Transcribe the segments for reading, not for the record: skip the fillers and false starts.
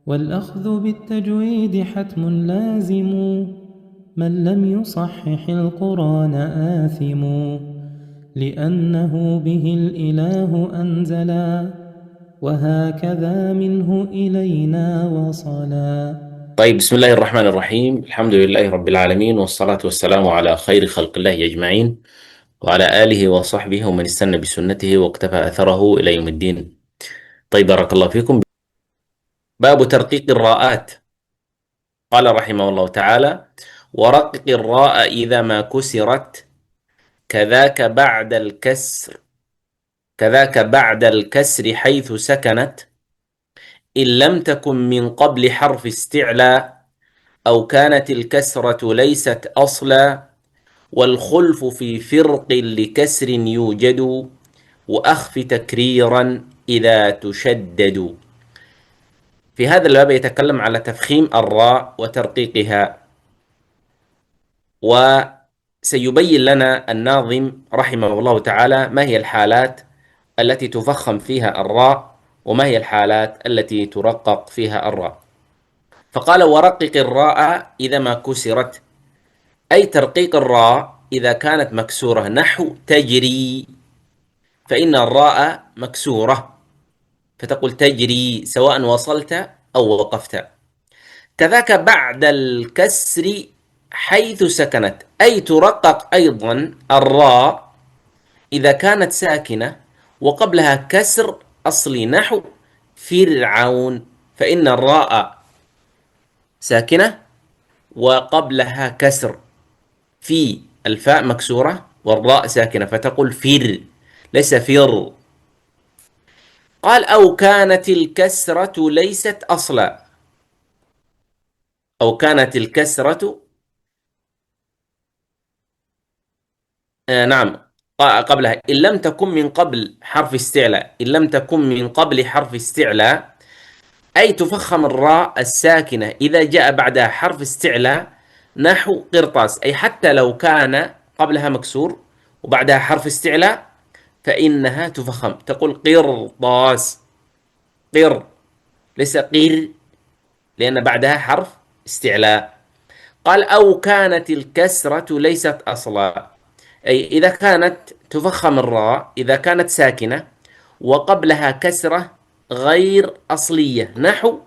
والأخذ بالتجويد حتم لازم، من لم يصحح القرآن آثم، لأنه به الإله أنزلا، وهكذا منه إلينا وصلا. طيب، بسم الله الرحمن الرحيم. الحمد لله رب العالمين، والصلاة والسلام على خير خلق الله أجمعين، وعلى آله وصحبه ومن استنى بسنته واقتفى أثره إلى يوم الدين. طيب، بارك الله فيكم. باب ترقيق الراءات. قال رحمه الله تعالى: ورقق الراء إذا ما كسرت، كذاك بعد الكسر حيث سكنت، إن لم تكن من قبل حرف استعلاء، أو كانت الكسرة ليست أصلا، والخلف في فرق لكسر يوجد، وأخف تكريرا إذا تشدد. في هذا الباب يتكلم على تفخيم الراء وترقيقها، وسيبين لنا الناظم رحمه الله تعالى ما هي الحالات التي تفخم فيها الراء، وما هي الحالات التي ترقق فيها الراء. فقال: ورقق الراء إذا ما كسرت، أي ترقيق الراء إذا كانت مكسورة، نحو تجري، فإن الراء مكسورة فتقول تجري سواء وصلت أو وقفت. كذاك بعد الكسر حيث سكنت، أي ترقق أيضا الراء إذا كانت ساكنة وقبلها كسر أصلي، نحو فرعون، فإن الراء ساكنة وقبلها كسر، في الفاء مكسورة والراء ساكنة فتقول فر، ليس فر. قال: أو كانت الكسرة ليست أصلا، أو كانت الكسرة نعم قبلها، إن لم تكن من قبل حرف استعلاء، إن لم تكن من قبل حرف استعلاء، أي تفخم الراء الساكنة إذا جاء بعدها حرف استعلاء، نحو قرطاس، أي حتى لو كان قبلها مكسور وبعدها حرف استعلاء فإنها تفخم، تقول قرطاس، قر، ليس قير، لأن بعدها حرف استعلاء. قال: أو كانت الكسرة ليست أصلا، أي إذا كانت تفخم الراء إذا كانت ساكنة وقبلها كسرة غير أصلية، نحو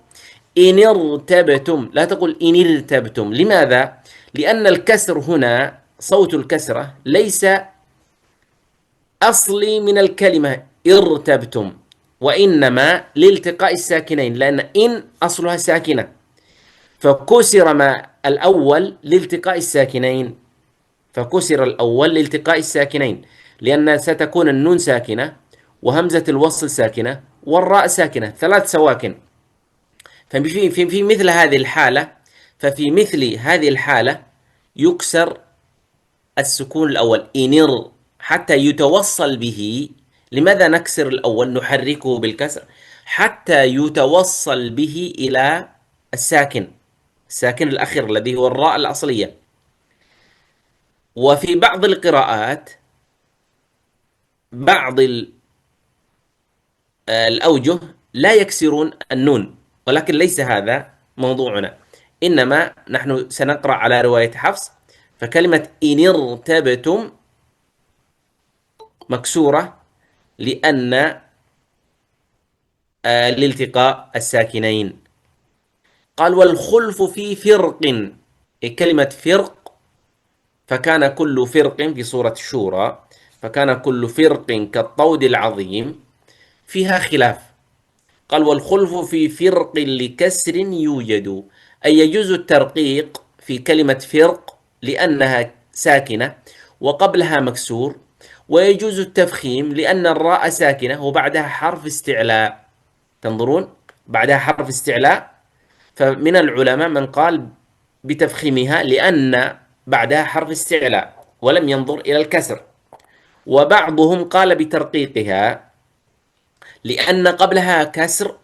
إن ارتبتم، لا تقول إن ارتبتم. لماذا؟ لأن الكسر هنا، صوت الكسرة ليس أصلي من الكلمة ارتبتم، وإنما لالتقاء الساكنين، لأن إن أصلها ساكنة، فكسر ما الأول لالتقاء الساكنين، فكسر الأول لالتقاء الساكنين، لأن ستكون النون ساكنة وهمزة الوصل ساكنة والراء ساكنة، ثلاث سواكن. في مثل هذه الحالة، ففي مثل هذه الحالة يكسر السكون الأول إنر حتى يتوصل به. لماذا نكسر الأول، نحركه بالكسر حتى يتوصل به إلى الساكن الأخير الذي هو الراء الأصلية. وفي بعض القراءات، بعض الأوجه لا يكسرون النون، ولكن ليس هذا موضوعنا، إنما نحن سنقرأ على رواية حفص، فكلمة إن ارتبتم مكسورة لأن لالتقاء الساكنين. قال: والخلف في فرق، كلمة فرق، فكان كل فرق في سورة الشورى، فكان كل فرق كالطود العظيم، فيها خلاف. قال: والخلف في فرق لكسر يوجد، أي يجوز الترقيق في كلمة فرق لأنها ساكنة وقبلها مكسور، ويجوز التفخيم لأن الراء ساكنة وبعدها حرف استعلاء. تنظرون، بعدها حرف استعلاء، فمن العلماء من قال بتفخيمها لأن بعدها حرف استعلاء ولم ينظر إلى الكسر، وبعضهم قال بترقيقها لأن قبلها كسر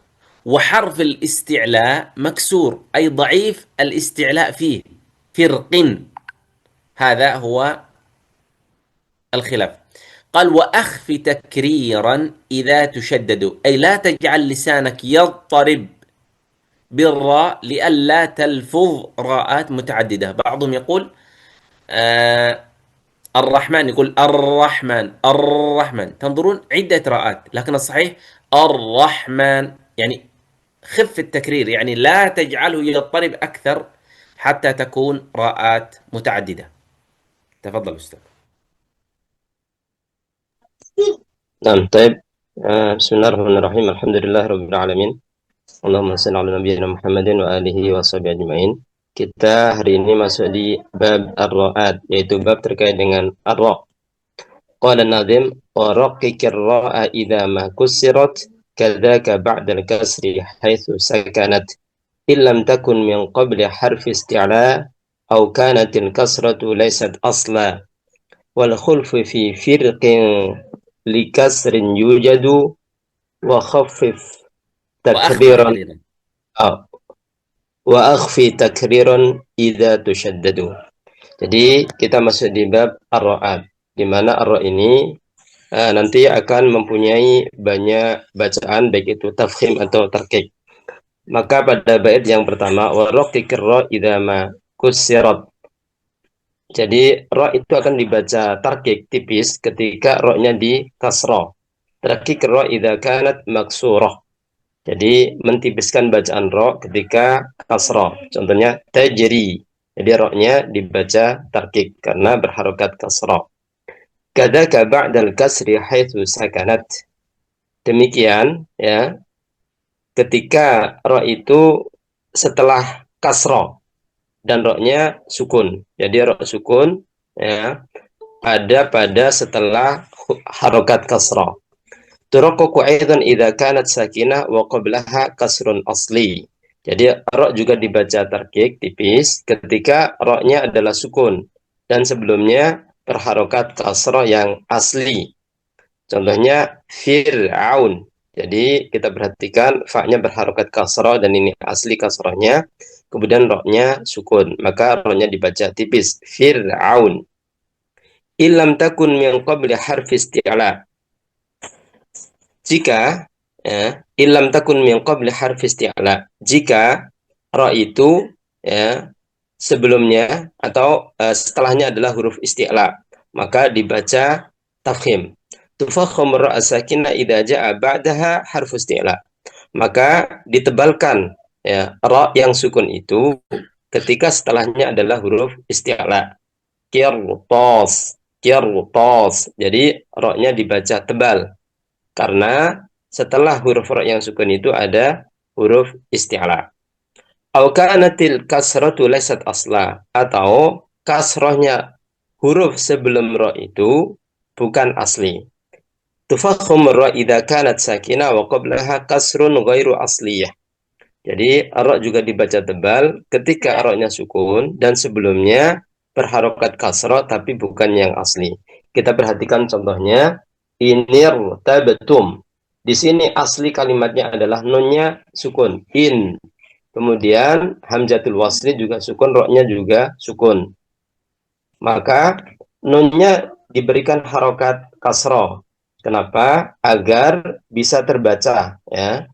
وحرف الاستعلاء مكسور، أي ضعيف الاستعلاء فيه، فرق. هذا هو الخلاف. قال: وأخف تكريرا إذا تشدد، أي لا تجعل لسانك يضطرب بالراء لئلا تلفظ راءات متعددة. بعضهم يقول الرحمن، يقول الرحمن الرحمن، تنظرون عدة راءات، لكن الصحيح الرحمن، يعني خف التكرير، يعني لا تجعله يضطرب أكثر حتى تكون راءات متعددة. تفضل أستاذ. نعم طيب. بسم الله الرحمن الرحيم. الحمد لله رب العالمين. Allahumma salli ala nabiyyina Muhammadin wa alihi wa sahbihi ajma'in. Kita hari ini masuk di bab ar-ra'at, yaitu bab terkait dengan ar-ra'. Qala an-nadhim wa raqiqir ra'a idza ma kusirat kadzaka ba'da al-kasri haitsu sakanat illam takun min qabli harfi isti'la aw kanat al-kasratu laysat asla wal khulfu fi firqin li kasrin yujadu wa khaffif وأخفي takriran تكريرا. wa akhfi takriran idza tushaddadu. Jadi kita masuk di bab ar-ra'at, di mana ar-ra ini nanti akan mempunyai banyak bacaan, baik itu tafkhim atau tarkik. Maka pada bait yang pertama, wa raqiqir ra idza ma kusirat. Jadi ra itu akan dibaca tarkik tipis ketika ra-nya di kasrah. Tarkik ra idza kanat maksurah. Jadi mentipiskan bacaan ra ketika kasrah. Contohnya tajri. Jadi ra-nya dibaca tarkik karena berharokat kasrah. Kadzaka ba'dal kasri haitsu sakanat. Demikian ya, ketika ra itu setelah kasrah dan ra-nya sukun. Jadi ra sukun ya ada pada setelah harokat kasrah. Turaqqaqu aidan idza kanat sakinah wa qablaha kasrun asli. Jadi ra juga dibaca tarkik tipis ketika ra-nya adalah sukun dan sebelumnya berharokat kasrah yang asli. Contohnya Fir'aun. Jadi kita perhatikan fa-nya berharokat kasrah dan ini asli kasrahnya, kemudian ra-nya sukun, maka ra-nya dibaca tipis Fir'aun. Illam takun min qabli harfi isti'la. Jika illam takun min qabli harfi isti'la, jika ra itu ya sebelumnya atau setelahnya adalah huruf isti'la, maka dibaca tafkhim. Tufakham ra sakinah idza jaa ba'daha harfu isti'la. Maka ditebalkan ya ra yang sukun itu ketika setelahnya adalah huruf isti'la. Qirtas, qirtas. Jadi ra-nya dibaca tebal. Karena setelah huruf ra yang sukun itu ada huruf isti'la. Aw kanatil kasratu laysat asla, atau kasrahnya huruf sebelum ra itu bukan asli. Tufakhum ra idza kanat sakinah wa qablaha kasrun ghairu asliyah. Jadi ra juga dibaca tebal ketika ra-nya sukun dan sebelumnya berharokat kasrah tapi bukan yang asli. Kita perhatikan contohnya. Inir tabetum. Di sini asli kalimatnya adalah nunnya sukun, in. Kemudian hamzatul wasli juga sukun, ra-nya juga sukun. Maka nunnya diberikan harokat kasroh. Kenapa? Agar bisa terbaca. Ya.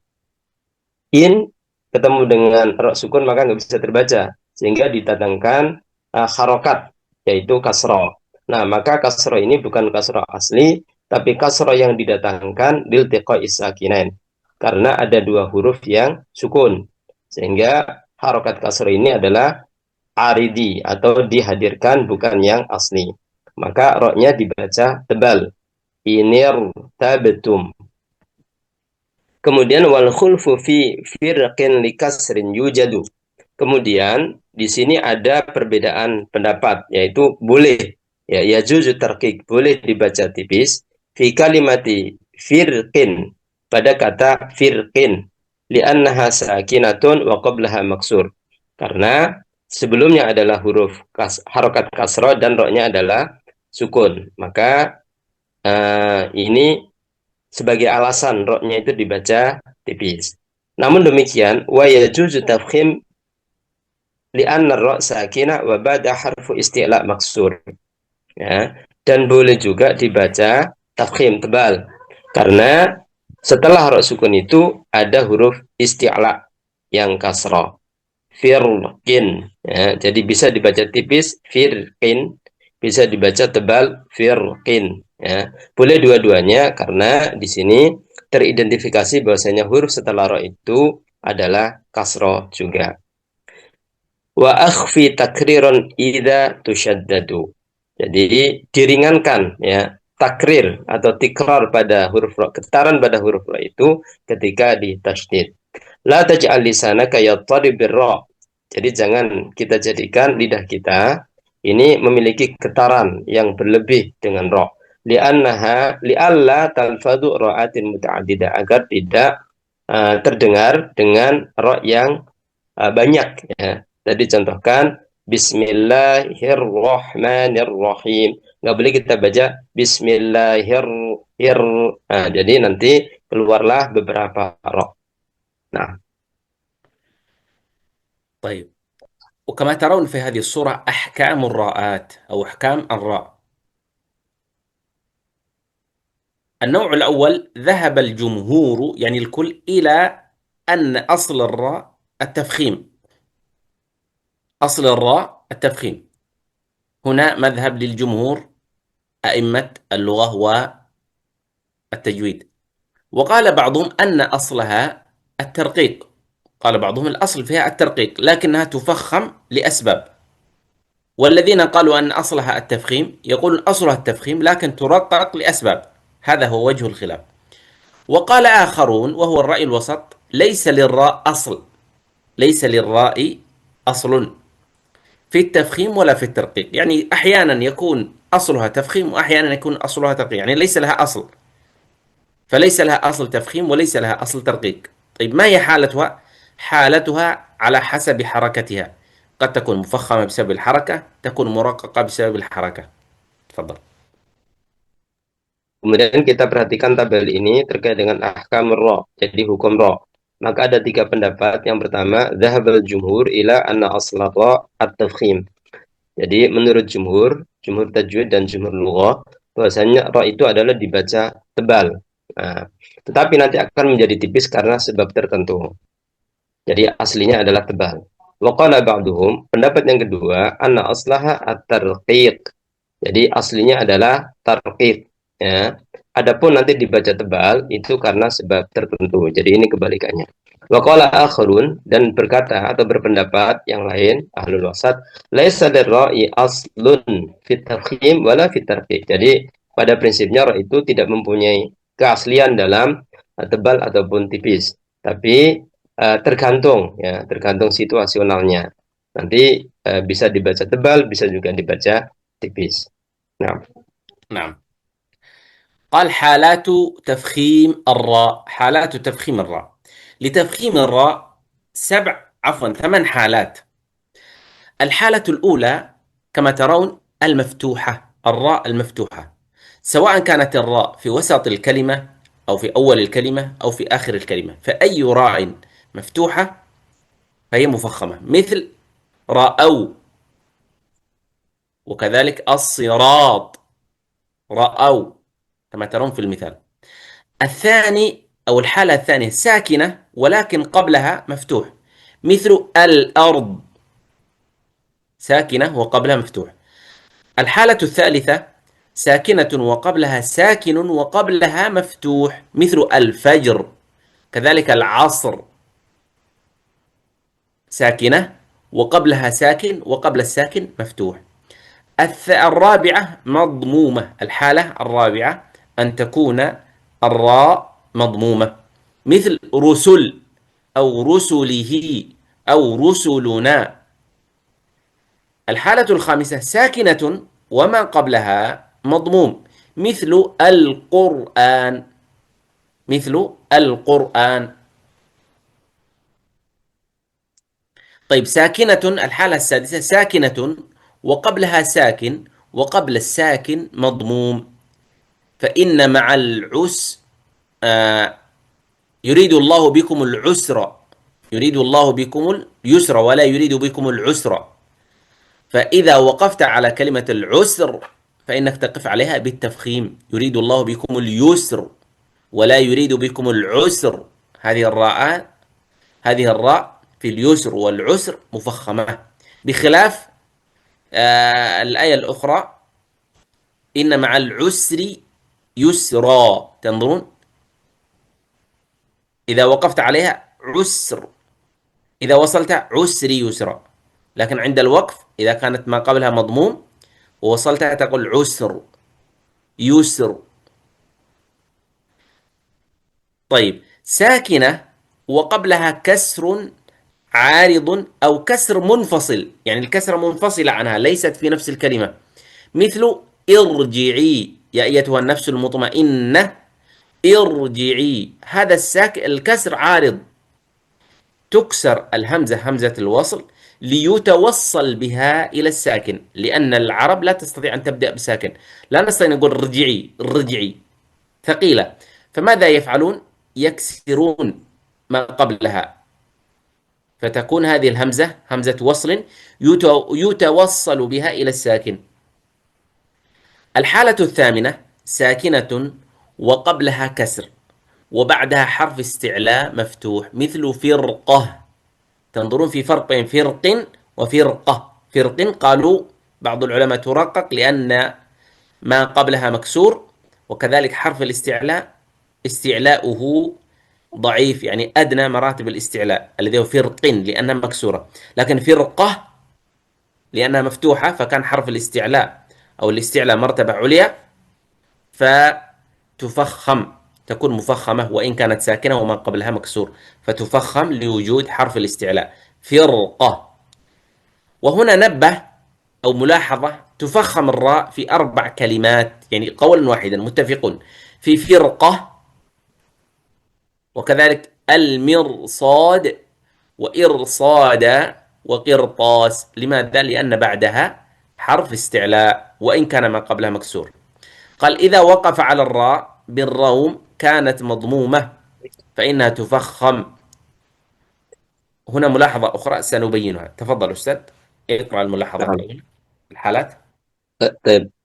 In ketemu dengan ra sukun maka nggak bisa terbaca, sehingga didatangkan harokat, yaitu kasroh. Nah, maka kasroh ini bukan kasroh asli, tapi kasroh yang didatangkan liltiqa'is sakinain, karena ada dua huruf yang sukun, sehingga harokat kasroh ini adalah aridi atau dihadirkan, bukan yang asli. Maka ra-nya dibaca tebal, inir tabetum. Kemudian wal khulfu fi firqin likasrin yujadu. Kemudian di sini ada perbedaan pendapat, yaitu boleh ya yajuzu tarqiq, boleh dibaca tipis fi kalimati firqin, pada kata firqin, li'annaha sakinatun wa qablaha maksur, karena sebelumnya adalah huruf harokat kasrah dan ra-nya adalah sukun. Maka ini sebagai alasan ra-nya itu dibaca tipis. Namun demikian wa yajuzu tafkhim li'anna ra sakinah wa ba'da harfu isti'la maksur. Ya, dan boleh juga dibaca tafkhim tebal karena setelah ra sukun itu ada huruf isti'la. yang kasroh. Firqin. Ya, jadi bisa dibaca tipis firqin, bisa dibaca tebal firqin. Ya, boleh dua-duanya karena di sini teridentifikasi bahwasanya huruf setelah ro itu adalah kasroh juga. Wa akhfi takriron idza tusyaddadu. Jadi diringankan ya takrir atau tikrar pada huruf ro, getaran pada huruf ro itu ketika ditasydid. La taj'al lisanaka yattaribu ra. Jadi jangan kita jadikan lidah kita ini memiliki getaran yang berlebih dengan ra. Li'annaha li'alla talfadhu ra'atin muta'addidah, agar tidak terdengar dengan ra yang banyak ya. Tadi contohkan Bismillahirrahmanirrahim. Nggak boleh kita baca Bismillahirrahmanirrahim. Nah, jadi nanti keluarlah beberapa ra. Nah, طيب، وكما ترون في هذه الصورة أحكام الراءات أو أحكام الراء. النوع الأول ذهب الجمهور يعني الكل إلى أن أصل الراء التفخيم. أصل الراء التفخيم. هنا مذهب للجمهور أئمة اللغة والتجويد. وقال بعضهم أن أصلها الترقيق. قال بعضهم الأصل فيها الترقيق لكنها تفخم لأسباب. والذين قالوا أن أصلها التفخيم يقولون أصلها التفخيم لكن ترقق لأسباب. هذا هو وجه الخلاف. وقال آخرون وهو الرأي الوسط ليس للراء أصل، ليس للراء أصل في التفخيم ولا في الترقيق، يعني أحيانا يكون أصلها تفخيم وأحيانا يكون أصلها ترقيق، يعني ليس لها أصل، فليس لها أصل تفخيم وليس لها أصل ترقيق. طيب ما هي حالتها؟ حالتها على حسب حركتها، قد تكون مفخمة بسبب الحركة، تكون مرققة بسبب الحركة. تفضل. kemudian kita perhatikan tabel ini terkait dengan ahkam ra, jadi hukum ra. Maka ada tiga pendapat. Yang pertama, dhahabal jumhur ila anna asla ra at-tafkhim. Jadi menurut jumhur tajwid dan jumhur lughah, bahwasanya ra itu adalah dibaca tebal. Nah, tetapi nanti akan menjadi tipis karena sebab tertentu. Jadi aslinya adalah tebal. Wa qala ba'duhum, pendapat yang kedua, anna aslaha at-tarqiq. Jadi aslinya adalah tarqiq. Ya. Adapun nanti dibaca tebal itu karena sebab tertentu. Jadi ini kebalikannya. Wa qala akharun, dan berkata atau berpendapat yang lain ahlul wasat, laisa lirra'i aslun fit tafkhim wala fit tarqiq. Jadi pada prinsipnya ra itu tidak mempunyai keaslian dalam tebal ataupun tipis. Tapi tergantung ya, tergantung situasionalnya. Nanti bisa dibaca tebal, bisa juga dibaca tipis. Nah. نعم. قال حالات تفخيم الراء. حالات تفخيم الراء. لتفخيم الراء ثمان حالات. الحالة الأولى كما ترون المفتوحة، الراء المفتوحة، سواء كانت الراء في وسط الكلمة أو في أول الكلمة أو في آخر الكلمة، فأي راء مفتوحة فهي مفخمة، مثل رأوا، وكذلك الصراط، رأوا كما ترون في المثال. الثاني أو الحالة الثانية ساكنة ولكن قبلها مفتوح، مثل الأرض، ساكنة وقبلها مفتوح. الحالة الثالثة ساكنة وقبلها ساكن وقبلها مفتوح، مثل الفجر، كذلك العصر، ساكنة وقبلها ساكن وقبل الساكن مفتوح. الرابعة مضمومة. الحالة الرابعة أن تكون الراء مضمومة، مثل رسل أو رسله أو رسلنا. الحالة الخامسة ساكنة وما قبلها مضموم، مثل القرآن، مثل القرآن. طيب ساكنة، الحالة السادسة ساكنة وقبلها ساكن وقبل الساكن مضموم، فإن مع العسر يريد الله بكم العسر، يريد الله بكم اليسر ولا يريد بكم العسر. فإذا وقفت على كلمة العسر فإنك تقف عليها بالتفخيم، يريد الله بكم اليسر ولا يريد بكم العسر. هذه الراء في اليسر والعسر مفخمة، بخلاف الآية الأخرى إن مع العسر يسرا. تنظرون إذا وقفت عليها عسر، إذا وصلت عسري يسرا، لكن عند الوقف إذا كانت ما قبلها مضموم ووصلتها تقول عسر يسر. طيب ساكنة وقبلها كسر عارض أو كسر منفصل، يعني الكسرة منفصلة عنها ليست في نفس الكلمة، مثل ارجعي يا أيتها النفس المطمئنة، ارجعي، هذا الكسر عارض، تكسر الهمزة همزة الوصل ليتوصل بها إلى الساكن، لأن العرب لا تستطيع أن تبدأ بساكن، لا نستطيع نقول رجعي رجعي، ثقيلة، فماذا يفعلون؟ يكسرون ما قبلها، فتكون هذه الهمزة همزة وصل يتوصل بها إلى الساكن. الحالة الثامنة ساكنة وقبلها كسر وبعدها حرف استعلاء مفتوح، مثل فرقة. تنظرون في فرق بين فرق وفرقة. فرق قالوا بعض العلماء ترقق لأن ما قبلها مكسور، وكذلك حرف الاستعلاء استعلاؤه ضعيف، يعني أدنى مراتب الاستعلاء الذي هو فرق لأنها مكسورة، لكن فرقة لأنها مفتوحة فكان حرف الاستعلاء أو الاستعلاء مرتبة عليا فتفخم، تكون مفخمة وإن كانت ساكنة وما قبلها مكسور، فتفخم لوجود حرف الاستعلاء فرقة. وهنا نبه أو ملاحظة، تفخم الراء في 4 كلمات، يعني قولا واحدا متفقون في فرقة، وكذلك المرصاد وإرصاد وقرطاس. لماذا؟ لأن بعدها حرف استعلاء وإن كان ما قبلها مكسور. قال إذا وقف على الراء بالروم كانت مضمومة فإنها تفخم. هنا ملاحظة أخرى سنبينها. تفضل أستاذ اقرأ الملاحظة نعم. الأولى. الحالات. طيب.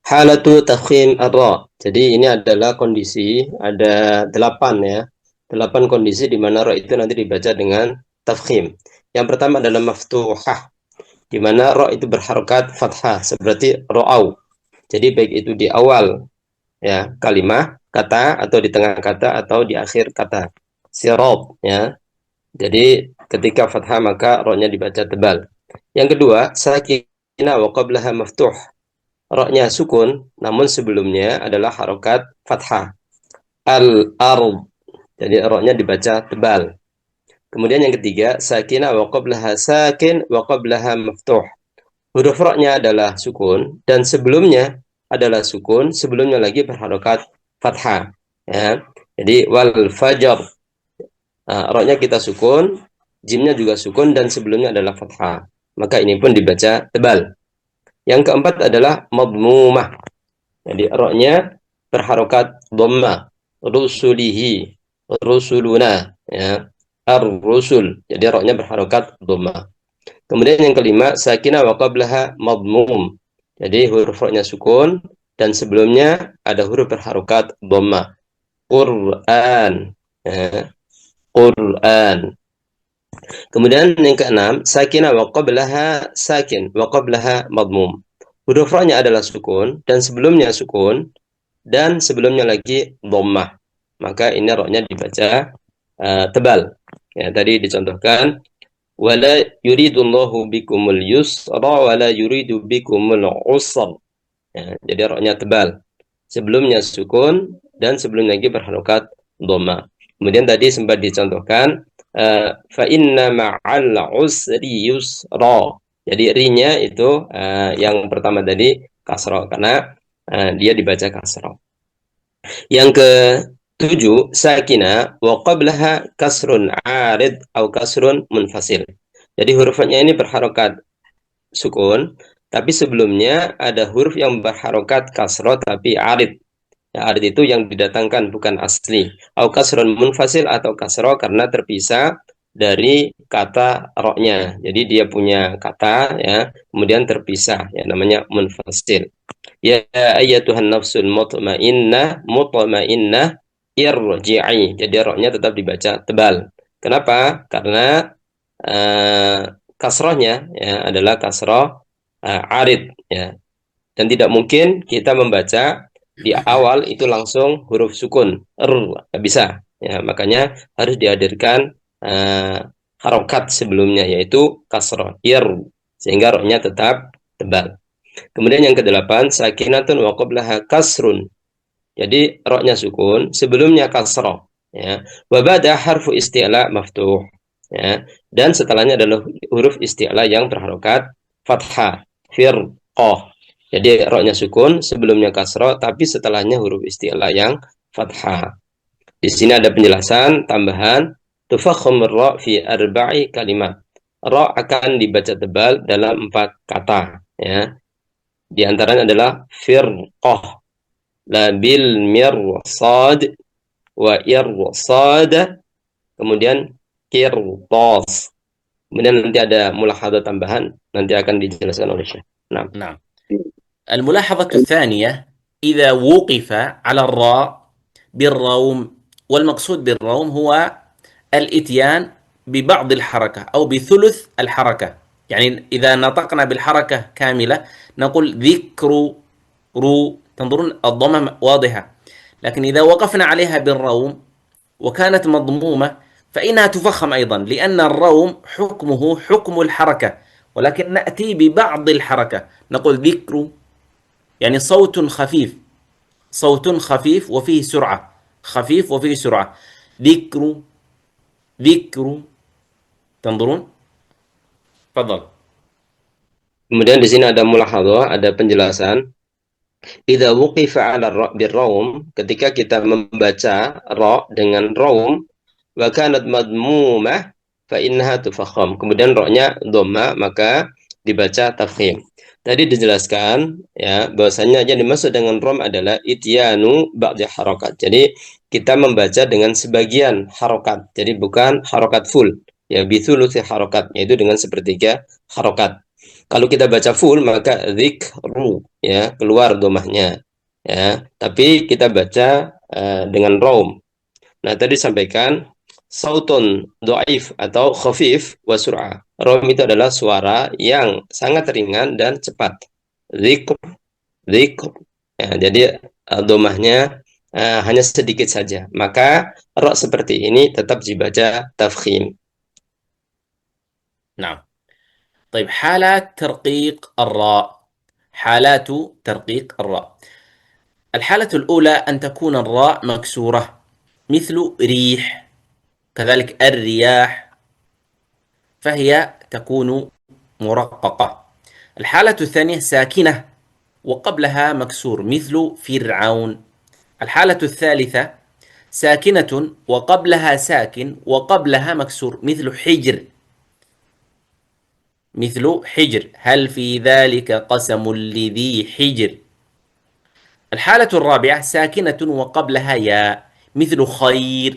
Halatu tafkhim ar-ra. Jadi ini adalah kondisi, ada 8 ya. 8 kondisi di mana ra itu nanti dibaca dengan tafkhim. Yang pertama adalah maftuhah, di mana ra itu berharokat fathah seperti ra'au. Jadi baik itu di awal ya kalimah kata atau di tengah kata atau di akhir kata. Sirat ya. Jadi ketika fathah maka ra-nya dibaca tebal. Yang kedua, sakinah wa qablaha maftuh. Ra-nya sukun, namun sebelumnya adalah harokat fathah. Al-ard. Jadi ra-nya dibaca tebal. Kemudian yang ketiga, sakinah wa qablaha sakin wa qablaha maftuh. Huruf ra-nya adalah sukun dan sebelumnya adalah sukun, sebelumnya lagi berharokat fathah. Ya. Jadi wal fajar. Ra-nya kita sukun, jimnya juga sukun dan sebelumnya adalah fathah. Maka ini pun dibaca tebal. Yang keempat adalah madmumah. Jadi ra-nya berharokat dhammah. Rusulihi, rusuluna, ya. Ar-rusul. Jadi ra-nya berharokat dhammah. Kemudian yang kelima, sakinah wa qablaha madmum. Jadi huruf ra-nya sukun dan sebelumnya ada huruf berharokat dhammah. Qur'an, ya. Qur'an. Kemudian yang keenam, sakinah wa qablaha sakin wa qablaha madmum. Huruf ra-nya adalah sukun dan sebelumnya sukun dan sebelumnya lagi dhammah. Maka ini ra-nya dibaca tebal. Ya, tadi dicontohkan wala yuridullahu bikumul yusra wala yuridu bikumul usra. Ya, jadi ra-nya tebal. Sebelumnya sukun dan sebelumnya lagi berharokat dhammah. Kemudian tadi sempat dicontohkan fa inna ma'al usri yusra. Jadi ri-nya itu yang pertama tadi kasra karena dia dibaca kasra. Yang ke-7 sakinah wa qablaha kasrun arid atau kasrun munfasil. Jadi hurufnya ini berharokat sukun, tapi sebelumnya ada huruf yang berharokat kasra tapi arid. Ya, arid itu yang didatangkan bukan asli. Au kasrun munfasil atau kasra karena terpisah dari kata ra-nya. Jadi dia punya kata ya, kemudian terpisah ya namanya munfasil. Ya ayyatuhan nafsul mutmainnah irji'i. Jadi ra-nya tetap dibaca tebal. Kenapa? Karena kasrohnya ya adalah kasroh arid ya, dan tidak mungkin kita membaca di awal itu langsung huruf sukun nggak bisa ya, makanya harus dihadirkan harokat sebelumnya yaitu kasroh sehingga rohnya tetap tebal. Kemudian yang kedelapan, sakinatun wa qablaha kasrun. Jadi rohnya sukun, sebelumnya kasroh ya. Wa ba'da harfu isti'la maftuh ya. Dan setelahnya adalah huruf isti'la yang berharokat fathah, firqah. Jadi rohnya sukun, sebelumnya kasroh, tapi setelahnya huruf isti'la yang fathah. Di sini ada penjelasan tambahan, tufakhum ra fi arba'i kalimat. Ra akan dibaca tebal dalam 4 kata ya. Di antaranya adalah firqah, labil mirsad, wa irsad, kemudian kirtas. Kemudian nanti ada mulahadzah tambahan, nanti akan dijelaskan oleh Syekh. Nah. نعم. الملاحظة الثانية إذا وقف على الراء بالروم، والمقصود بالروم هو الإتيان ببعض الحركة أو بثلث الحركة. يعني إذا نطقنا بالحركة كاملة نقول ذكر رو، تنظرون الضمة واضحة، لكن إذا وقفنا عليها بالروم وكانت مضمومة فإنها تفخم أيضا، لأن الروم حكمه حكم الحركة، ولكن نأتي ببعض الحركة نقول ذكر، يعني صوت خفيف، صوت خفيف وفيه سرعة، خفيف وفيه سرعة، ذكر ذكر. تنظرون؟ تفضل. Kemudian di sini ada mulahadzah, ada penjelasan. Idza wuqifa 'ala birraum, ketika kita membaca ra dengan raum, wa kanat madmumah fa innaha tufakham. Kemudian ra-nya dhamma, maka dibaca tafkhim. Tadi dijelaskan ya bahwasanya yang dimaksud dengan rom adalah ityanu ba'di harakat. Jadi kita membaca dengan sebagian harokat. Jadi bukan harokat full. Ya bitsulusi harokat, yaitu dengan sepertiga harokat. Kalau kita baca full maka dzikru ya keluar domahnya. Ya, tapi kita baca dengan rom. Nah, tadi sampaikan sautun dhaif atau khafif wa sur'ah. Rom itu adalah suara yang sangat ringan dan cepat. Dzikr, dzikr. Ya, jadi domahnya hanya sedikit saja. Maka ra seperti ini tetap dibaca tafkhim. نعم. طيب حالات ترقيق الراء، حالات ترقيق الراء. الحالة الأولى أن تكون الراء مكسورة مثل ريح، كذلك الرياح، فهي تكون مرققة. الحالة الثانية ساكنة وقبلها مكسور مثل فرعون. الحالة الثالثة ساكنة وقبلها ساكن وقبلها مكسور مثل حجر، مثل حجر، هل في ذلك قسم لذي حجر. الحالة الرابعة ساكنة وقبلها ياء مثل خير،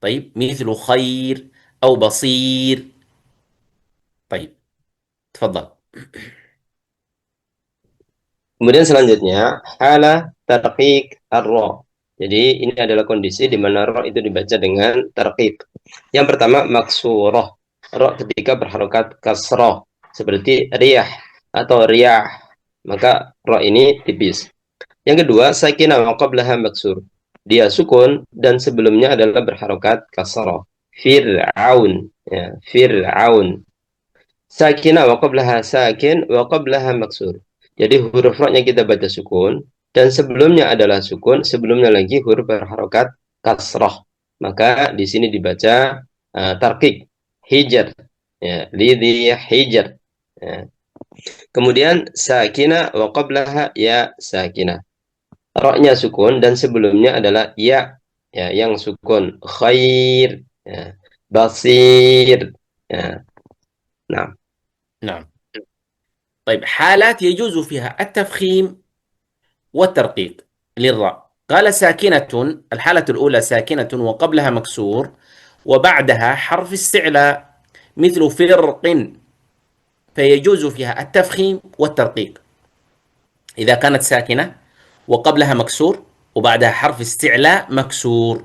طيب مثل خير أو بصير. طيب تفضل. Kemudian selanjutnya hala tarqiq ar-ra. Jadi ini adalah kondisi di mana ra itu dibaca dengan tarqiq. Yang pertama maksurah. Ra ketika berharokat kasrah seperti riyah atau riyah, maka ra ini tipis. Yang kedua sakinah wa qablaha maksur. Dia sukun dan sebelumnya adalah berharokat kasrah. Fir'aun ya, Fir'aun. Sakinah wa qablaha sakin wa qablaha maksur. Jadi huruf ra-nya kita baca sukun dan sebelumnya adalah sukun, sebelumnya lagi huruf berharokat kasrah. Maka di sini dibaca tarqiq hijar ya, lidhi hijar ya. Kemudian sakinah wa qablaha ya sakinah. Ra-nya sukun dan sebelumnya adalah ya yang sukun, khair ya, basir ya. Nah. نعم. طيب حالات يجوز فيها التفخيم والترقيق للراء. قال ساكنة، الحالة الأولى ساكنة وقبلها مكسور وبعدها حرف استعلاء مثل فرق، فيجوز فيها التفخيم والترقيق إذا كانت ساكنة وقبلها مكسور وبعدها حرف استعلاء مكسور.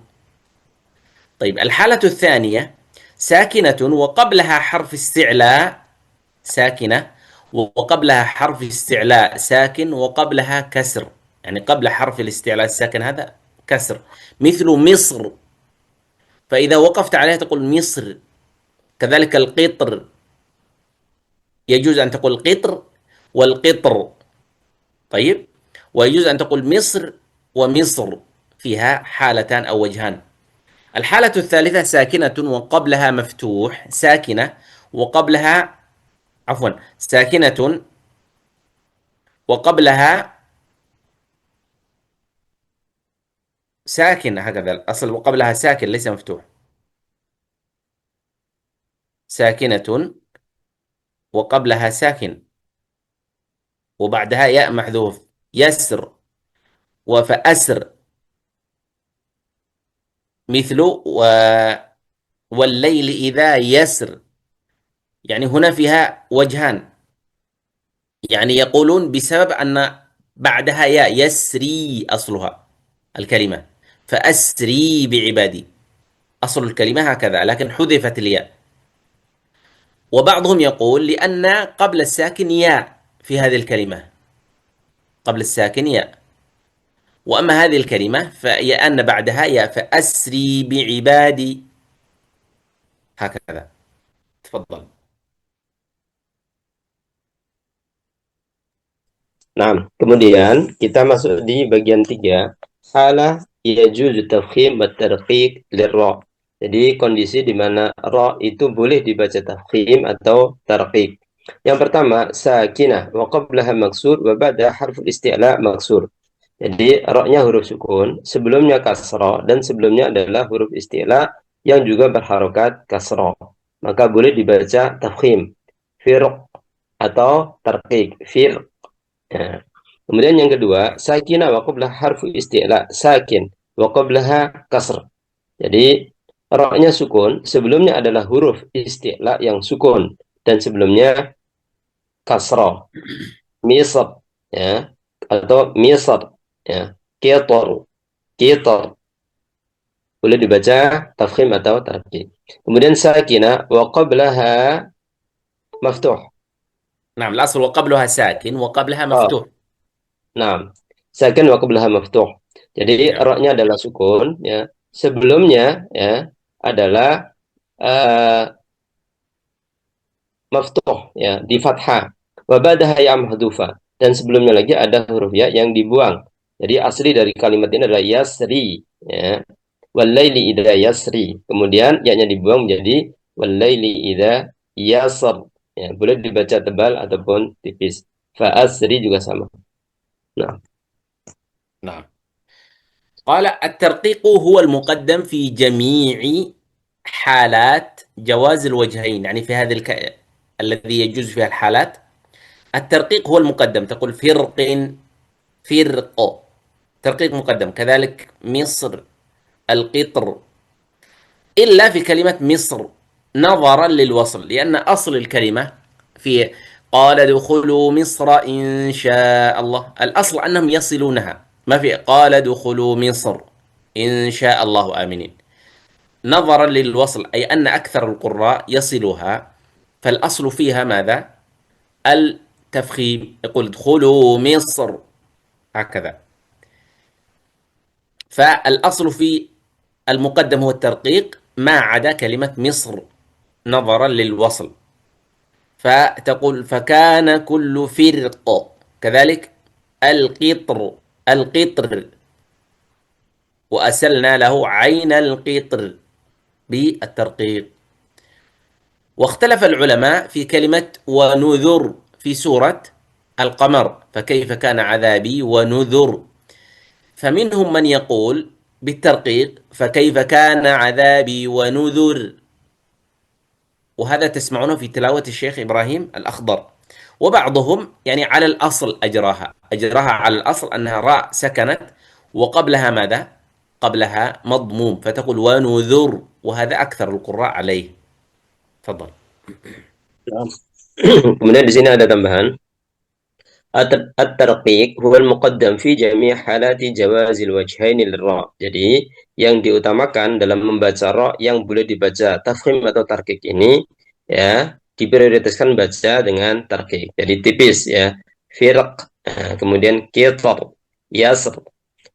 طيب الحالة الثانية ساكنة وقبلها حرف استعلاء ساكنة وقبلها حرف استعلاء ساكن وقبلها كسر، يعني قبل حرف الاستعلاء الساكن هذا كسر، مثل مصر، فإذا وقفت عليها تقول مصر. كذلك القطر، يجوز أن تقول قطر والقطر. طيب، ويجوز أن تقول مصر ومصر، فيها حالتان أو وجهان. الحالة الثالثة ساكنة وقبلها مفتوح، ساكنة وقبلها عفوا ساكنة وقبلها ساكن، هكذا الأصل، وقبلها ساكن ليس مفتوح. ساكنة وقبلها ساكن وبعدها ياء محذوف، يسر وفأسر، مثل والليل إذا يسر. يعني هنا فيها وجهان، يعني يقولون بسبب أن بعدها ياء، يسري أصلها الكلمة، فأسري بعبادي، أصل الكلمة هكذا لكن حذفت الياء. وبعضهم يقول لأن قبل الساكن ياء في هذه الكلمة، قبل الساكن ياء، وأما هذه الكلمة فيأن بعدها ياء، فأسري بعبادي، هكذا. تفضل. Nah, kemudian kita masuk di bagian 3. Halah yajuzu tafkhim wa tarqiq lirra. Jadi kondisi di mana ra itu boleh dibaca tafkhim atau tarqiq. Yang pertama, sakinah wa qablaha maksur wa ba'da harful isti'la maksur. Jadi ra-nya huruf sukun, sebelumnya kasrah dan sebelumnya adalah huruf isti'la yang juga berharokat kasrah. Maka boleh dibaca tafkhim, firq atau tarqiq, firq. Ya. Kemudian yang kedua, sakinah wa qablaha harfu isti'la, sakin wa qablaha kasr. Jadi ra-nya sukun, sebelumnya adalah huruf isti'la yang sukun dan sebelumnya kasrah. Misr, ya, atau misr, ya. Qitar, qitar. Boleh dibaca tafkhim atau tarqiq. Kemudian sakinah wa qablaha maftuh. نعم، الأصل وقبلها ساكن وقبلها Oh, مفتوح. nah, sakin wa qablaha maftuh. Jadi نعم. ra-nya adalah sukun, ya. Sebelumnya ya adalah maftuh, ya, di fathah. Wa ba'daha ya mahdhufa, dan sebelumnya lagi ada huruf ya yang dibuang. Jadi asli dari kalimat ini adalah yasri, ya. Walaili idza yasri. Kemudian ya-nya dibuang menjadi walaili idza yasr. Ya, boleh dibaca tebal ataupun tipis. Fa asri juga sama. Nah, نعم. قال الترقيق هو المقدم في جميع حالات جواز الوجهين، يعني في هذه الذي يجوز فيها الحالات الترقيق هو المقدم. تقول فرق، فرق، ترقيق مقدم. كذلك مصر، القطر، إلا في كلمة مصر نظرا للوصل، لأن أصل الكلمة في قال ادخلوا مصر إن شاء الله، الأصل أنهم يصلونها، ما في قال ادخلوا مصر إن شاء الله آمنين، نظرا للوصل، أي أن أكثر القراء يصلها، فالأصل فيها ماذا؟ التفخيم، يقول ادخلوا مصر، هكذا. فالأصل في المقدم هو الترقيق ما عدا كلمة مصر نظرا للوصل، فتقول فكان كل فرق. كذلك القطر، القطر، وأسلنا له عين القطر بالترقيق. واختلف العلماء في كلمة ونذر في سورة القمر، فكيف كان عذابي ونذر، فمنهم من يقول بالترقيق فكيف كان عذابي ونذر، وهذا تسمعونه في تلاوة الشيخ إبراهيم الأخضر. وبعضهم يعني على الأصل أجراها على الأصل أنها راء سكنت وقبلها ماذا؟ قبلها مضموم، فتقول ونذر، وهذا أكثر القراء عليه. تفضل. kemudian di sini ada tambahan. At-tarqiq huwa al-muqaddam fi jami' halati jawazil wajhaini lir-ra. Jadi yang diutamakan dalam membaca ra yang boleh dibaca tafkhim atau tarqiq ini ya diprioritaskan baca dengan tarqiq. Jadi tipis ya. Firq, kemudian qitar, yasr.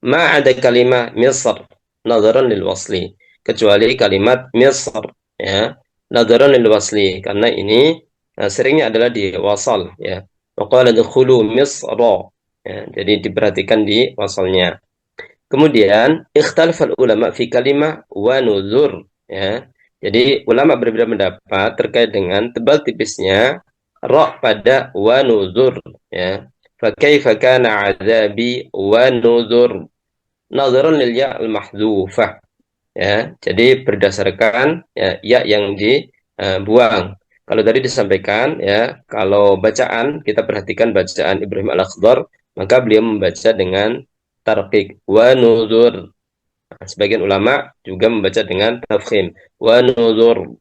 Ma ada kalimat misr nadharan lil wasli. Kecuali kalimat misr ya nadharan lil wasli karena ini seringnya adalah di wasal ya. Waqala dukhulu misra. Ya, jadi diperhatikan di wasalnya. Kemudian ikhtalafal ulama fi kalimah wa nuzur ya. Jadi ulama berbeda pendapat terkait dengan tebal tipisnya ra pada wa nuzur ya. Fa kaifa kana adzabi wa nuzur nazaran lil ya al mahdhufah ya. Jadi berdasarkan ya yang dibuang. Kalau tadi disampaikan ya, kalau bacaan kita perhatikan bacaan Ibrahim Al-Akhdar, maka beliau membaca dengan tarqiq wa nuzur. Nah, sebagian ulama juga membaca dengan tafkhim wa nuzur.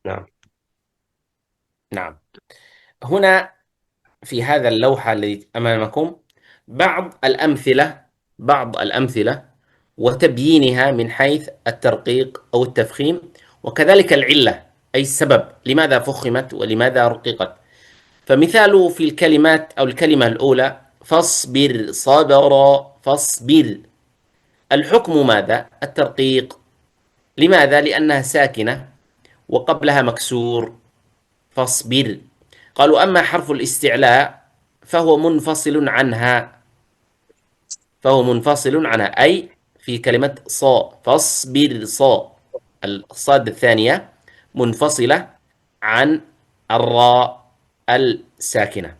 Nah, نعم. هنا في هذا اللوحة التي أمامكم بعض الأمثلة وتبيينها من حيث الترقيق أو التفخيم، وكذلك العلة أي السبب لماذا فخمت ولماذا رققت. فمثال في الكلمات أو الكلمة الأولى فاصبر صبر فاصبر، الحكم ماذا؟ الترقيق. لماذا؟ لأنها ساكنة وقبلها مكسور فاصبر. قالوا أما حرف الاستعلاء فهو منفصل عنها أي في كلمة صا فاصبر صا، الصاد الثانية منفصلة عن الراء الساكنة.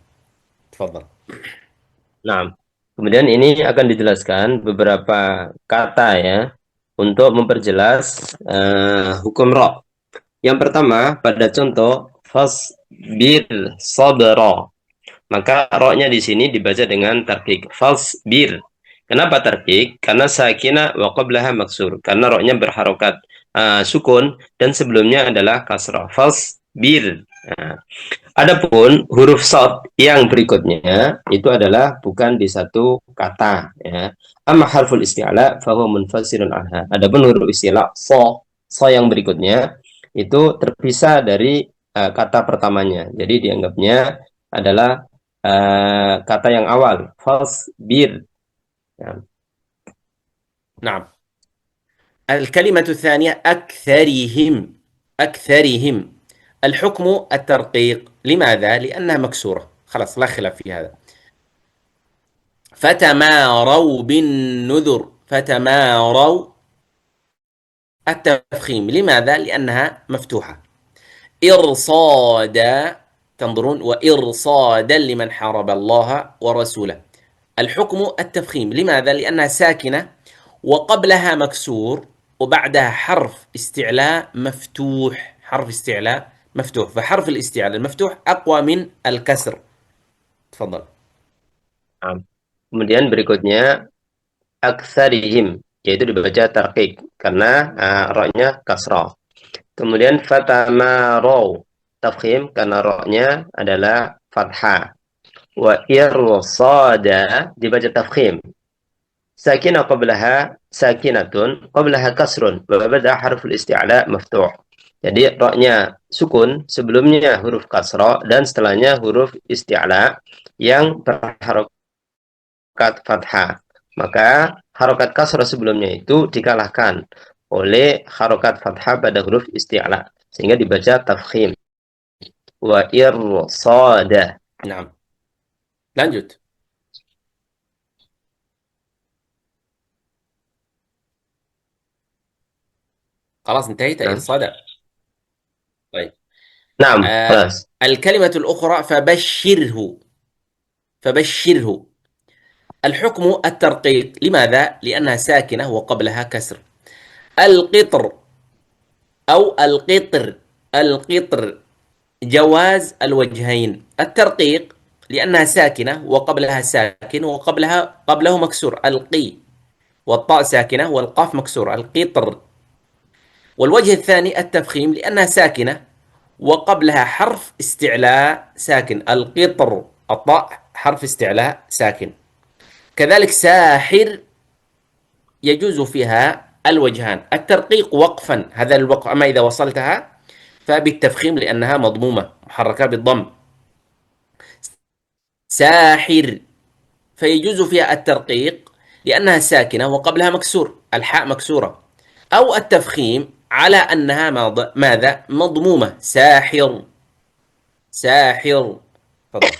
تفضل. nah. Kemudian ini akan dijelaskan beberapa kata ya untuk memperjelas hukum ra. Yang pertama pada contoh fasbir sabra. Maka ra-nya di sini dibaca dengan tarqiq. Fasbir. Kenapa tarqiq? Karena sakinah wa qablaha maksur. Karena ra-nya berharokat sukun dan sebelumnya adalah kasrah. Fasbir. Nah, adapun huruf shad yang berikutnya itu adalah bukan di satu kata ya. Amma harful isti'la fa huwa munfasilun anha. Adapun huruf isti'la sa yang berikutnya itu terpisah dari kata pertamanya. Jadi dianggapnya adalah kata yang awal. Fasbir. Ya. نعم. الكلمة الثانية أكثرهم، الحكم الترقيق. لماذا؟ لأنها مكسورة، خلاص لا خلاف في هذا. فتماروا بالنذر، فتماروا التفخيم. لماذا؟ لأنها مفتوحة. إرصادا، تنظرون، وإرصادا لمن حارب الله ورسوله، الحكم التفخيم. لماذا؟ لأنها ساكنة وقبلها مكسور وبعدها حرف استعلاء مفتوح، حرف استعلاء مفتوح، فحرف الاستعلاء المفتوح أقوى من الكسر. تفضل. Kemudian berikutnya aktsarihim, yaitu dibaca tarqiq karena ra-nya kasrah. Kemudian fatamaraw tafkhim karena ra-nya adalah fathah. Wa irsada dibaca tafkhim. Sakinah qablaha sakinatun qablaha kasrun wa bada harful isti'la maftuh. Jadi ra-nya sukun, sebelumnya huruf kasrah dan setelahnya huruf isti'la yang berharokat fathah. Maka harokat kasrah sebelumnya itu dikalahkan oleh harokat fathah pada huruf isti'la sehingga dibaca tafkhim. Wa irsada. نعم. lanjut. خلاص انتهيت إرصادا. طيب. نعم خلاص. الكلمة الأخرى فبشره، الحكم الترقيق. لماذا؟ لأنها ساكنة وقبلها كسر. القطر أو القطر جواز الوجهين. الترقيق لأنها ساكنة وقبلها ساكن قبله مكسور، القي، والطاء ساكنة والقاف مكسور، القطر. والوجه الثاني التفخيم لأنها ساكنة وقبلها حرف استعلاء ساكن، القطر، الطاء حرف استعلاء ساكن. كذلك ساحر يجوز فيها الوجهان، الترقيق وقفا، هذا الوقف، أما إذا وصلتها فبالتفخيم لأنها مضمومة محركة بالضم. ساحر فيجوز فيها الترقيق لأنها ساكنة وقبلها مكسور، الحاء مكسورة، أو التفخيم على أنها ماذا؟ مضمومة. ساحر، ساحر. تفضل.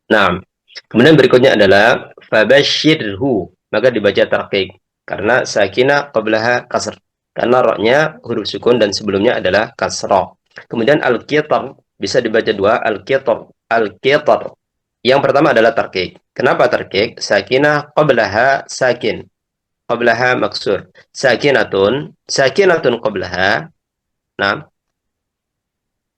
Nah, kemudian berikutnya adalah fabashirhu, maka dibaca tarqiq karena sakinah qablaha kasr. Karena roknya huruf sukun dan sebelumnya adalah kasrah. Kemudian al-qitar bisa dibaca dua, al-qitar, al-qitar. Yang pertama adalah tarqiq. Kenapa tarqiq? Sakinah qablaha sakin, qablaha maksur. Sakinatun, sakinatun qablaha. Nah,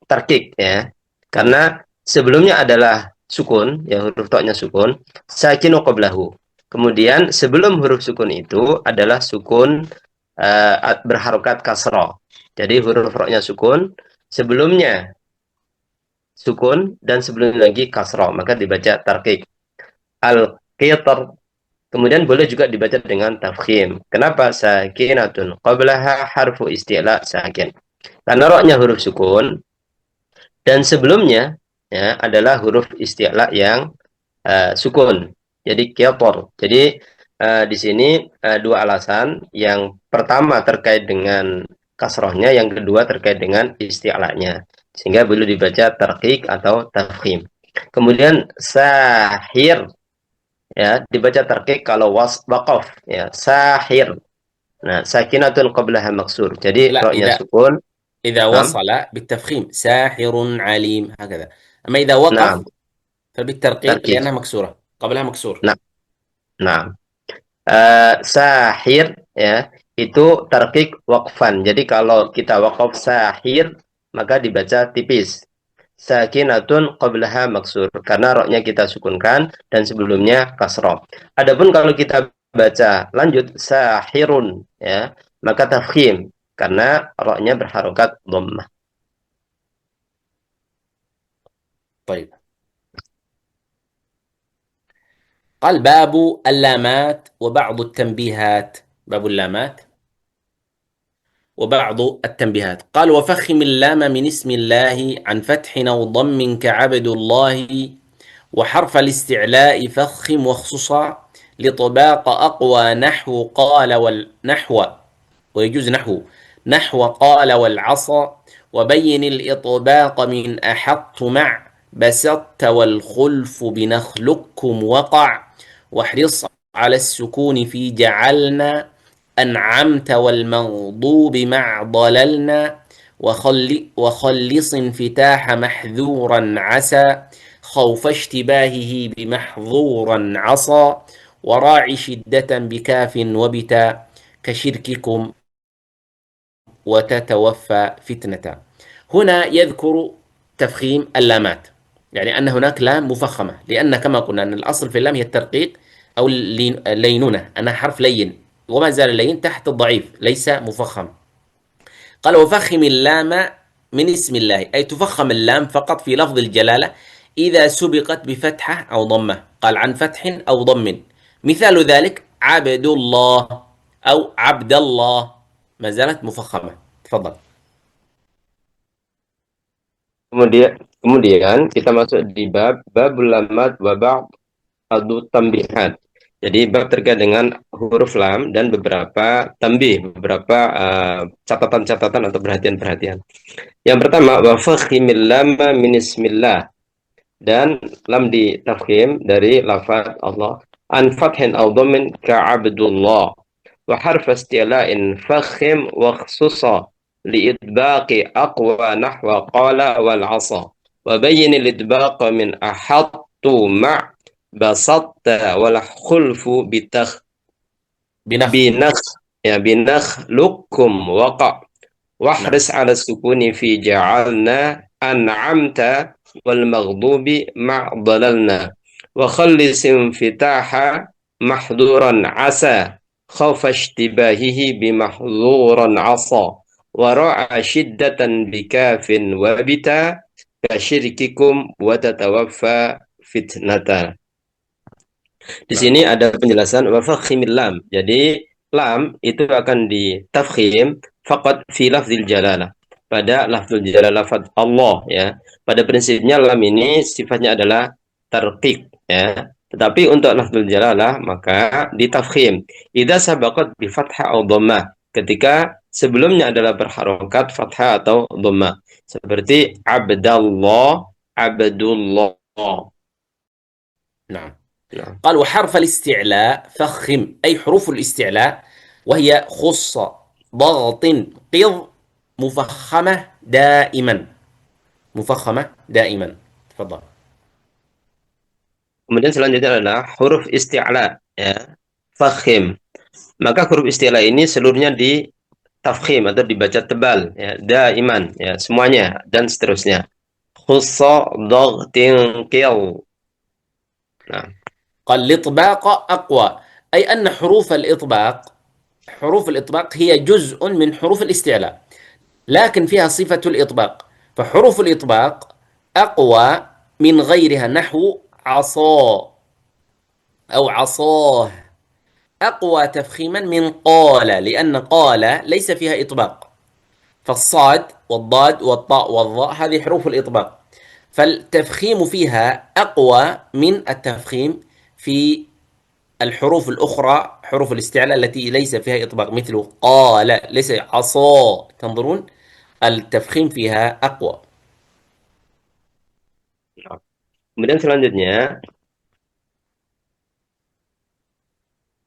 tarqiq ya. Karena sebelumnya adalah sukun, ya huruf toknya sukun, sakinu qablahu. Kemudian sebelum huruf sukun itu adalah sukun berharokat kasrah. Jadi huruf roknya sukun, sebelumnya sukun dan sebelumnya lagi kasrah, maka dibaca tarqiq. Al-qitar. Kemudian boleh juga dibaca dengan tafkhim. Kenapa? Sakinatun qablaha harfu isti'la sakin. Karena roknya huruf sukun dan sebelumnya ya adalah huruf isti'la yang sukun. Jadi qitar. Jadi di sini dua alasan. Yang pertama terkait dengan kasrohnya, yang kedua terkait dengan isti'lanya. Sehingga boleh dibaca tarqiq atau tafkhim. Kemudian sahir ya dibaca tarqiq kalau waqaf ya, sahir. Nah, sakinatun qablaha maksur. Jadi لا، roknya sukun. إذا Nah, وصل بالتفخيم ساحر عليم هكذا. أما إذا وقف nah, فبالترقيق tarqiq. لأنها مكسورة، قبلها مكسور. Nah, nah. Sahir ya itu tarqiq waqfan. Jadi kalau kita waqaf sahir maka dibaca tipis. Sakinatun qablaha maksur karena roknya kita sukunkan dan sebelumnya kasrah. Adapun kalau kita baca lanjut sahirun ya maka tafkhim karena roknya berharokat dhammah. طيب. قال باب اللامات وبعض التنبيهات. باب اللامات وبعض التنبيهات. قال وفخم اللام من اسم الله عن فتح أو ضم كعبد الله، وحرف الاستعلاء فخم واخصصا لطباق أقوى نحو قال والنحو، ويجوز نحو قال والعصا، وبين الإطباق من أحط مع بسطت والخلف بنخلقكم وقع، واحرص على السكون في جعلنا، أنعمت والمغضوب مع ضللنا، وخلص انفتاح محذورا عسى، خوف اشتباهه بمحظورا عصى، وراعي شدة بكاف وبتا كشرككم وتتوفى فتنة. هنا يذكر تفخيم اللامات، يعني أن هناك لام مفخمة، لأن كما قلنا أن الأصل في اللام هي الترقيق أو اللينونة، أنها حرف لين وما زال اللين تحت الضعيف ليس مفخم. قال وفخم اللام من اسم الله، أي تفخم اللام فقط في لفظ الجلالة إذا سبقت بفتحة أو ضمة. قال عن فتح أو ضم. مثال ذلك عبد الله أو عبد الله، ما زالت مفخمة. تفضل. Kemudian kita masuk di babul lamat wa ba'd tambihat. Jadi bab terkait dengan huruf lam dan beberapa tambih, beberapa catatan-catatan atau perhatian-perhatian. Yang pertama wa fakhimil lama min ismillah, dan lam di tafkhim dari lafaz Allah, an fathin aw dhammin ka abdullah, wa harf istila'in fakhim wa khususa liidbaqi aqwa nahwa qala wal asa, wa bayyin lidbaqa min ahattu ma' basatta wal khulfu binakh lukum waqa, wahris ala sukuni fi ja'alna, an'amta wal maghdubi ma' dalalna, wa khallis infitaha mahduran asa, khawfa ishtibahihi bimahduran asa, wa ra'a shiddatan bikafin wa bita kasyirikikum wa tatawaffa fitnata. Di sini ada penjelasan wa fakhimil lam. Jadi lam itu akan ditafkhim faqat fi lafzil jalalah. Pada lafzul jalalah lafaz Allah ya. Pada prinsipnya lam ini sifatnya adalah tarqiq ya. Tetapi untuk lafzul jalalah maka ditafkhim idza sabaqat bi fathah atau dhammah. Ketika sebelumnya adalah berharokat fathah atau dhammah. Seperti abdallah, abdullah. نعم. Nah. قال وحرف الاستعلاء فخم أي حروف الاستعلاء وهي خص ضغط قض مفخمة دائما مفخمة دائما تفضل. Kemudian selanjutnya adalah huruf isti'la ya. Fakhim. Maka huruf isti'la ini seluruhnya di tafkhim atau dibaca tebal ya, daiman ya, semuanya dan seterusnya. Khussa dhaghtin qil. Nah. قال الإطباق أقوى أي أن حروف الإطباق هي جزء من حروف الاستعلاء لكن فيها صفة الإطباق فحروف الإطباق أقوى من غيرها نحو عصا أو عصاه أقوى تفخيما من قال لأن قال ليس فيها إطباق فالصاد والضاد والطاء والظاء هذه حروف الإطباق فالتفخيم فيها أقوى من التفخيم في الحروف الأخرى حروف الاستعلاء التي ليس فيها إطباق مثل قال ليس عصا تنظرون التفخيم فيها أقوى. Kemudian selanjutnya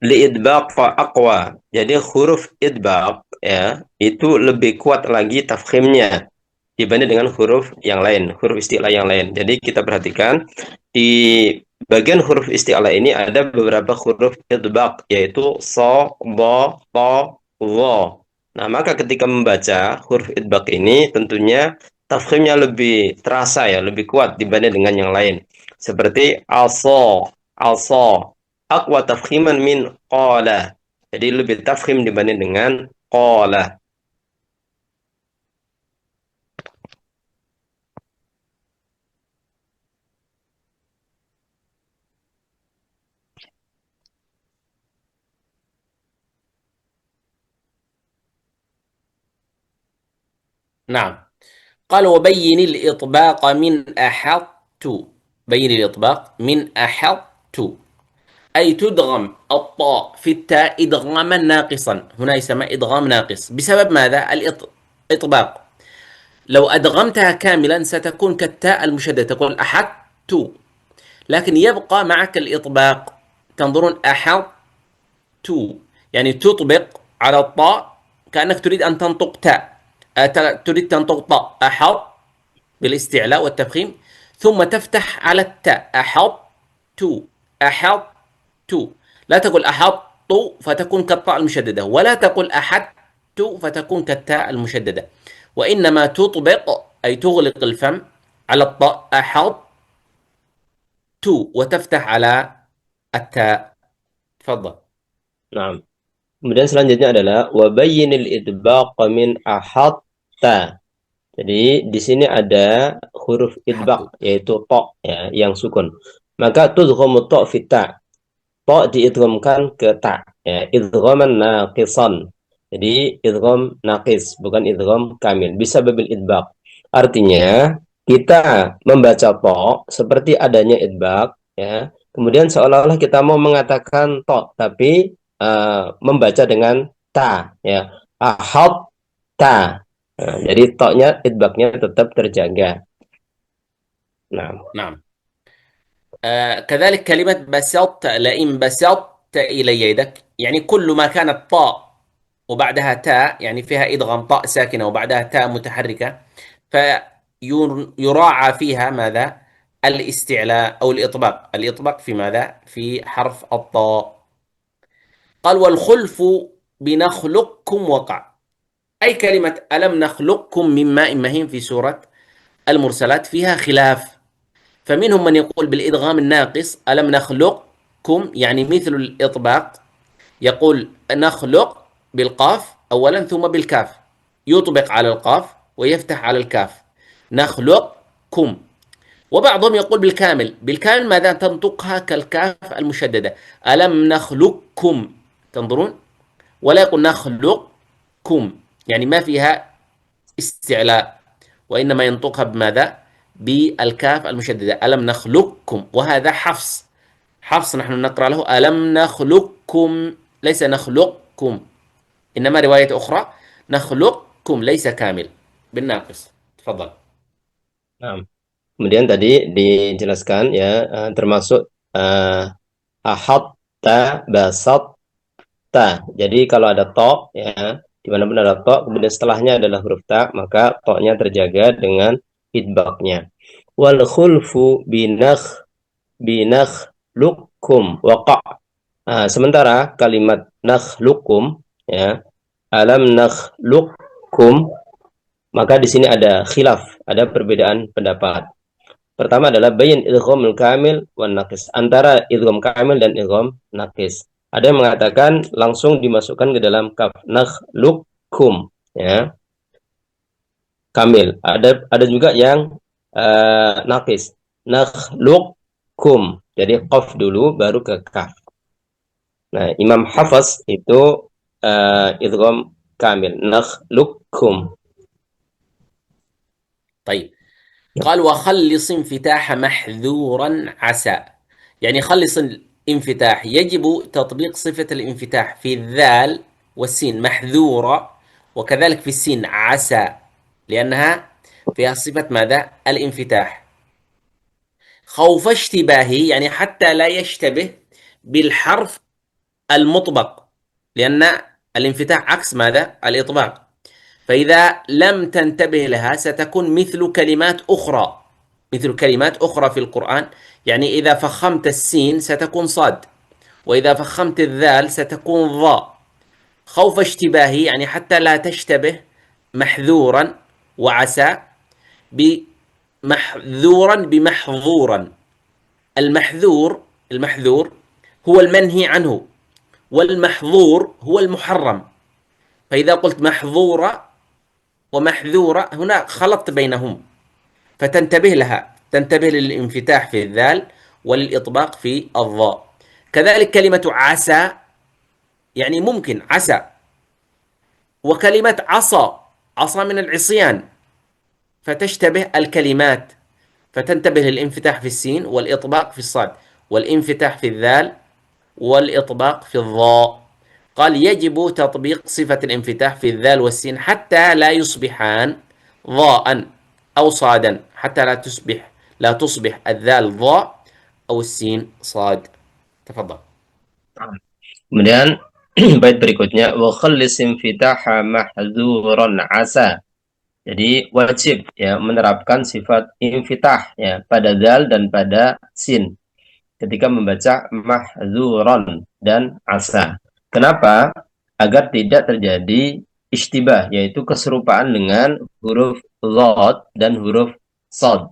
li'idbaq fa aqwa. Jadi huruf idbaq ya, itu lebih kuat lagi tafkhimnya dibanding dengan huruf yang lain, huruf isti'la yang lain. Jadi kita perhatikan di bagian huruf isti'la ini ada beberapa huruf idbaq yaitu so, bo, to, wo. Nah, maka ketika membaca huruf idbaq ini tentunya tafkhimnya lebih terasa ya, lebih kuat dibanding dengan yang lain. Seperti aso, aso, aqwa tafkhiman min qala. Jadi lebih tafkhim dibanding dengan qala. نعم. قال وبين الإطباق من أحط بين الإطباق من أحط أي تدغم الطاء في التاء إدغاما ناقصا هنا يسمى إدغام ناقص بسبب ماذا؟ الإطباق لو أدغمتها كاملا ستكون كالتاء المشددة تقول أحط لكن يبقى معك الإطباق تنظرون أحط يعني تطبق على الطاء كأنك تريد أن تنطق تاء تريد تنطق طاء أحط بالاستعلاء والتفخيم ثم تفتح على التاء أحط لا تقول أحط فتكون كالطاء المشددة ولا تقول أحدت فتكون كالتاء المشددة وإنما تطبق أي تغلق الفم على الطاء أحط وتفتح على التاء. تفضل. Nah, kemudian selanjutnya adalah wabayyinil idbaq min ahatta. Jadi di sini ada huruf idbaq yaitu ta ya, yang sukun. Maka tudghamu ta fi ta. Ta diidghamkan ke ta ya, idghaman naqisan. Jadi idgham naqis bukan idgham kamil. Bisa babil idbaq. Artinya kita membaca ta seperti adanya idbaq ya. Kemudian seolah-olah kita mau mengatakan ta tapi membaca dengan ta ya. Ahad ta. Nah, jadi toknya idbaqnya tetap terjaga. نعم. كذلك كلمة بسطت لئن بسطت إلي يدك يعني كل ما كانت طاء وبعدها تاء يعني فيها إدغام طاء ساكنة وبعدها تاء متحركة فيراعى فيها ماذا؟ الاستعلاء أو الإطباق في ماذا؟ في حرف الطاء. قال والخلف بنخلقكم وقع أي كلمة ألم نخلقكم من ماء مهين في سورة المرسلات فيها خلاف فمنهم من يقول بالإدغام الناقص ألم نخلقكم يعني مثل الإطباق يقول نخلق بالقاف أولا ثم بالكاف يطبق على القاف ويفتح على الكاف نخلق نخلقكم. وبعضهم يقول بالكامل. بالكامل ماذا؟ تنطقها كالكاف المشددة، ألم نخلقكم، تنظرون، ولا يقول نخلقكم، يعني ما فيها استعلاء، وإنما ينطقها بماذا؟ بالكاف المشددة، ألم نخلقكم. وهذا حفص، حفص نحن نقرأ له ألم نخلقكم، ليس نخلقكم. إنما رواية أخرى نخلقكم ليس كامل، بالناقص. تفضل. Nah, kemudian tadi dijelaskan ya, termasuk ahatta, basatta. Jadi kalau ada to ya, dimanapun ada to, kemudian setelahnya adalah huruf ta, maka to-nya terjaga dengan idbaknya. Wal khulfu binakhluqukum waqa. Sementara kalimat nakhluqukum ya, alam nakhluqukum, maka di sini ada khilaf, ada perbedaan pendapat. Pertama adalah bayin idghamul kamil wan naqis, antara idgham kamil dan idgham naqis. Ada yang mengatakan langsung dimasukkan ke dalam kaf, nakhluqukum ya, kamil. Ada juga yang naqis, nakhluqukum. Jadi qaf dulu baru ke kaf. Nah, Imam Hafaz itu idgham kamil, nakhluqukum. طيب، قال وخلص انفتاح محذورا عسى، يعني خلص الانفتاح يجب تطبيق صفة الانفتاح في الذال والسين محذورة، وكذلك في السين عسى، لأنها فيها صفة ماذا؟ الانفتاح. خوف اشتباهه، يعني حتى لا يشتبه بالحرف المطبق، لأن الانفتاح عكس ماذا؟ الإطباق. فإذا لم تنتبه لها ستكون مثل كلمات أخرى، مثل كلمات أخرى في القرآن. يعني إذا فخمت السين ستكون صاد، وإذا فخمت الذال ستكون ضاء. خوف اشتباهه يعني حتى لا تشتبه محذورا وعسى بمحذورا بمحظورا. المحذور هو المنهي عنه، والمحظور هو المحرم. فإذا قلت محظورة ومحذورة هنا خلطت بينهم، فتنتبه لها، تنتبه للانفتاح في الذال وللإطباق في الضاء. كذلك كلمة عسى، يعني ممكن عسى، وكلمة عصى، عصى من العصيان، فتشتبه الكلمات، فتنتبه للانفتاح في السين والإطباق في الصاد، والانفتاح في الذال والإطباق في الضاء. قال يجب تطبيق صفة الانفتاح في الذال والسين حتى لا يصبحان ضاء أو صادا، حتى لا تصبح الذال ضاء أو السين صاد. تفضل. Kemudian bait berikutnya wa khallis infitaha mahzuran asa. Jadi wajib ya menerapkan sifat infitah ya pada dal dan pada sin ketika membaca mahzuran dan asa. Kenapa? Agar tidak terjadi ishtibah, yaitu keserupaan dengan huruf dhad dan huruf sad.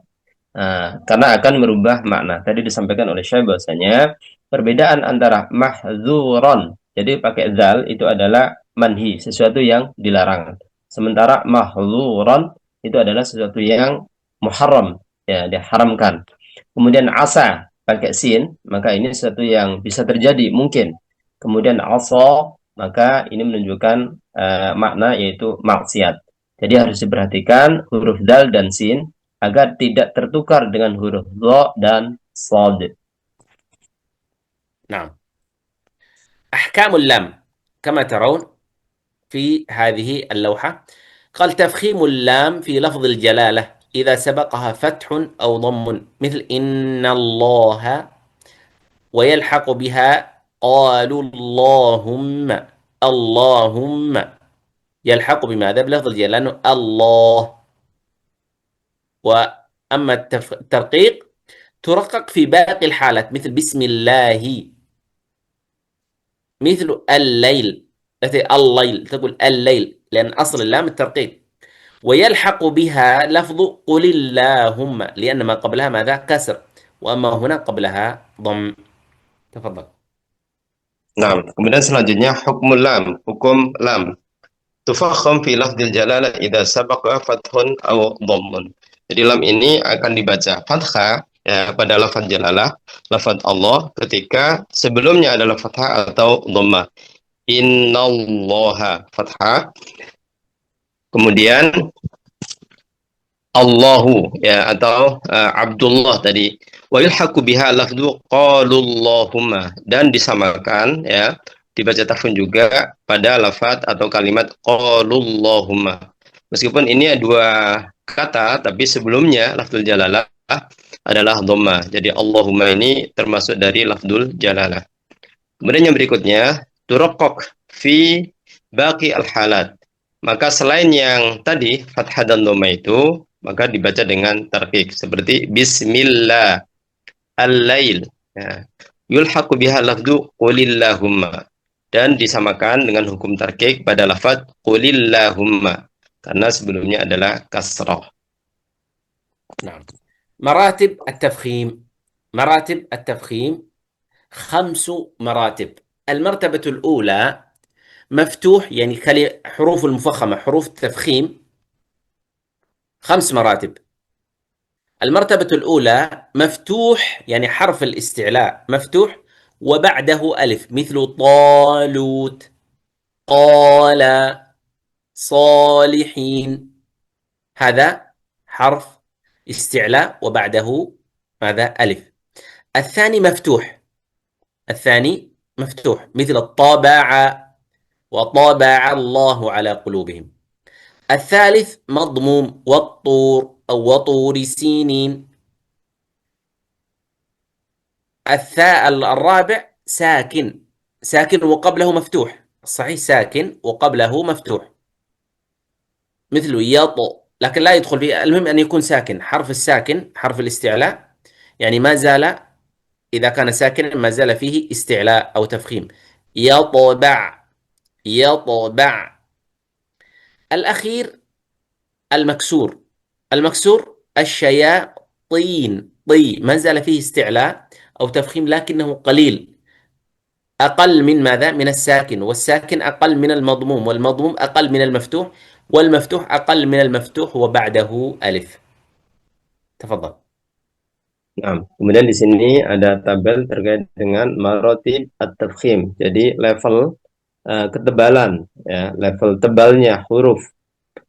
Karena akan merubah makna. Tadi disampaikan oleh Syekh bahwasanya perbedaan antara mahzuran, jadi pakai zal itu adalah manhi, sesuatu yang dilarang. Sementara mahzuran itu adalah sesuatu yang muharram, ya diharamkan. Kemudian asa pakai sin, maka ini sesuatu yang bisa terjadi mungkin. Kemudian asa, maka ini menunjukkan makna yaitu maksiat. Jadi harus diperhatikan huruf dal dan sin agar tidak tertukar dengan huruf dha dan sad. نعم. أحكام اللام كما ترون في هذه اللوحة. قال تفخيم اللام في لفظ الجلالة إذا سبقها فتح أو ضم، مثل إن الله، ويلحق بها قالوا اللهم، اللهم يلحق بماذا؟ بلفظ الجلالة، لأنه الله. وأما الترقيق ترقق في باقي الحالات، مثل بسم الله، مثل الليل، الليل تقول الليل، لأن أصل اللام الترقيق. ويلحق بها لفظ قل اللهم، لأن ما قبلها ماذا؟ كسر، وأما هنا قبلها ضم. تفضل. Nah, kemudian selanjutnya hukum lam. Tufakham fi lafdil jalalah idza sabaqa fathun aw dhammun. Jadi lam ini akan dibaca fathah ya pada lafaz jalalah, lafaz Allah ketika sebelumnya adalah fathah atau dhammah. Innallaha fathah. Kemudian Allahu ya atau Abdullah tadi. Wa yulhaqu biha lafdhu qalullahumma dan disamakan ya dibaca tafun juga pada lafaz atau kalimat qalullahumma. Meskipun ini dua kata tapi sebelumnya lafzul jalalah adalah dhamma. Jadi Allahumma ini termasuk dari lafzul jalalah. Kemudian yang berikutnya turaqqaq fi baqi al-halat. Maka selain yang tadi fathah dan dhamma itu maka dibaca dengan tarqiq seperti bismillah al-lail ya. Yulhaqu biha lafdhu qulillahumma dan disamakan dengan hukum tarqiq pada lafaz qulillahumma karena sebelumnya adalah kasrah. نعم. مراتب التفخيم. مراتب التفخيم 5 مراتب. المرتبة الأولى مفتوح، يعني حروف المفخمة، حروف التفخيم 5 مراتب. المرتبة الأولى مفتوح، يعني حرف الاستعلاء مفتوح وبعده ألف، مثل طالوت، قال، صالحين. هذا حرف استعلاء وبعده ماذا؟ ألف. الثاني مفتوح، الثاني مفتوح مثل طبع وطبع الله على قلوبهم. الثالث مضموم، والطور أو وطور سينين. الرابع ساكن، ساكن وقبله مفتوح، صحيح ساكن وقبله مفتوح مثل يطو، لكن لا يدخل فيه، المهم أن يكون ساكن. حرف الساكن حرف الاستعلاء، يعني ما زال، إذا كان ساكنا ما زال فيه استعلاء أو تفخيم. يطبع، يطبع. الأخير المكسور، المكسور الشياطين، طي، ما زال فيه استعلاء أو تفخيم لكنه قليل، أقل من ماذا؟ من الساكن، والساكن أقل من المضموم، والمضموم أقل من المفتوح، والمفتوح أقل من المفتوح وبعده ألف. تفضل. Nah, kemudian di sini ada tabel terkait dengan maratib at-tafkhim. Jadi level ketebalan ya, level tebalnya huruf.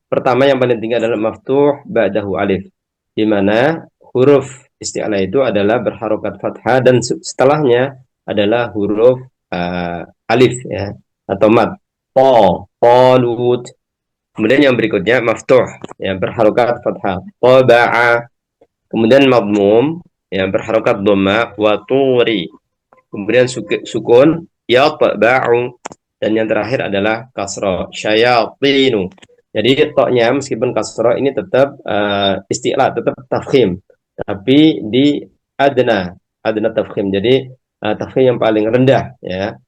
Pertama yang paling tinggi adalah maftuh ba'dahu alif. Di mana huruf isti'la itu adalah berharokat fathah dan setelahnya adalah huruf alif ya atau mad. Po, polut. Kemudian yang berikutnya maftuh ya berharokat fathah. Qaba'a. Kemudian madmum ya berharokat dhamma wa turi. Kemudian sukun yatba'u dan yang terakhir adalah kasra syayatinu. Jadi toknya meskipun kasra ini tetap isti'la, tetap tafkhim, tapi di adna tafkhim. Jadi tafkhim yang paling rendah ya.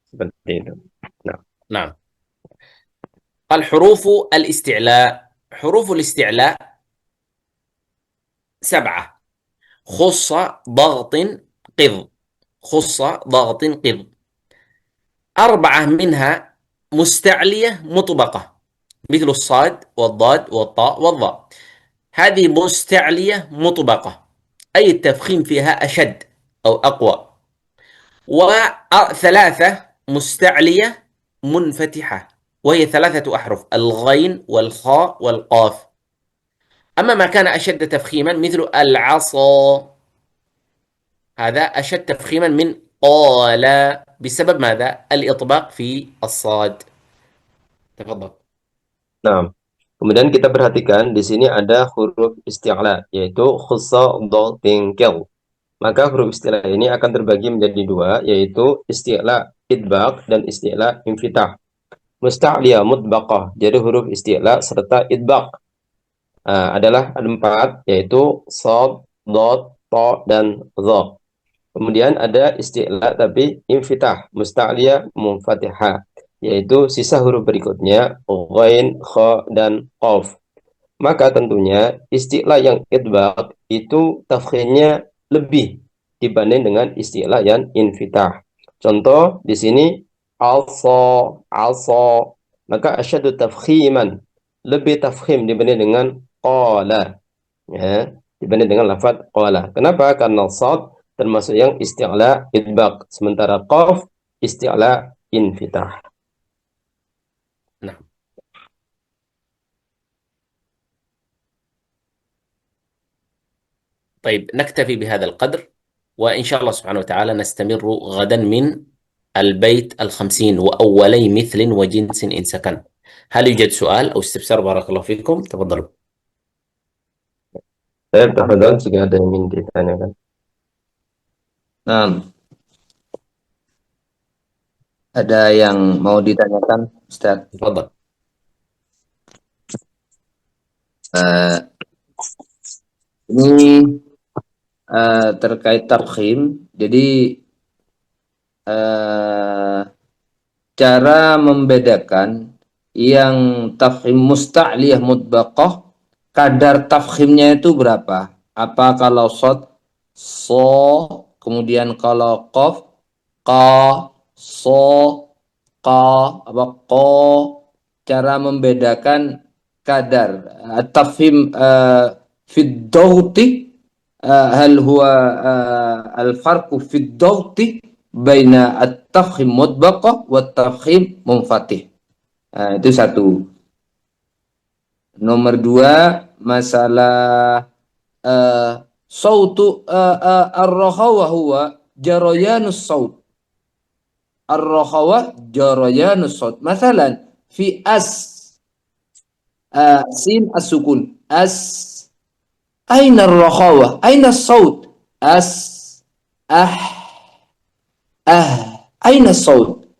Seperti itu. Nah. نعم. الحروف الاستعلاء، حروف الاستعلاء 7. خص ضغط قض، خص ضغط قض. 4 منها مستعلية مطبقة مثل الصاد والضاد والطاء والظاء، هذه مستعلية مطبقة أي التفخيم فيها أشد أو أقوى. 3 مستعلية منفتحة وهي 3 أحرف، الغين والخاء والقاف. أما ما كان أشد تفخيما مثل العصا، هذا أشد تفخيما من قال بسبب ماذا؟ الإطباق في الصاد. تفضل. Nah, kemudian kita perhatikan di sini ada huruf isti'la yaitu khussa dhatin qil. Maka huruf isti'la ini akan terbagi menjadi 2 yaitu isti'la idbaq dan isti'la infitah. Musta'liyah mutbaqah. Jadi huruf isti'la serta idbaq adalah ada 4 yaitu shad, dad, ta dan dha. Kemudian ada isti'la tapi infitah, musta'liyah munfatihah, yaitu sisa huruf berikutnya ghain, kha dan qaf. Maka tentunya isti'la yang idbaq itu tafkhimnya lebih dibanding dengan isti'la yang infitah. Contoh di sini alsa, alsa, maka asyaddu tafkhiman, lebih tafkhim dibanding dengan qala. ya, dibanding dengan lafaz qala. Kenapa? Karena shad termasuk yang isti'la idbaq, sementara qaf isti'la infitah. نعم. طيب نكتفي بهذا القدر، وإن شاء الله سبحانه وتعالى نستمر غدا من البيت 50 وأولي مثل وجنس إن سكن. هل يوجد سؤال أو استفسار؟ بارك الله فيكم، تفضلوا. Saya tafadhol jika ada yang ingin ditanyakan. Nah, ada yang mau ditanyakan, Ustaz? تفضل. Eh, ini terkait tafkhim. Jadi cara membedakan yang tafkhim musta'liyah mutbaqah, kadar tafkhimnya itu berapa? Apa kalau shad, so, kemudian kalau qaf, qa, so, qa, apa qa, cara membedakan kadar tafkhim fi dhawti, hal huwa al-farqu fi dhawti baina at-tafkhim mutbaqah wa at-tafkhim munfatih. Itu satu. Nomor dua, masalah sautu ar-rahawa huwa jarayanus saut. Ar-rahawa jarayanus saut. Masalan, fi sin as-sukun. Aina ar-rahawa? Aina as-saut? أين الصوت؟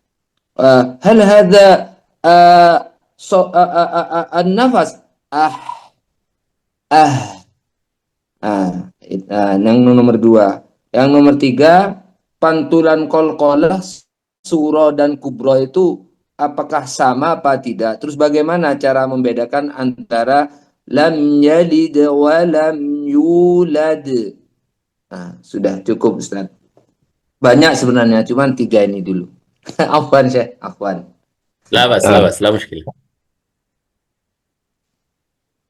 هل هذا النفس yang nomor dua. Yang nomor tiga, pantulan qalqalah sura dan kubra itu apakah sama apa tidak? Terus bagaimana cara membedakan antara lam yalid wa lam yulad? Sudah cukup, Ustaz. Banyak sebenarnya, cuman tiga ini dulu. Afwan, Syekh. Afwan. لا بأس لا بأس، لا مشكلة.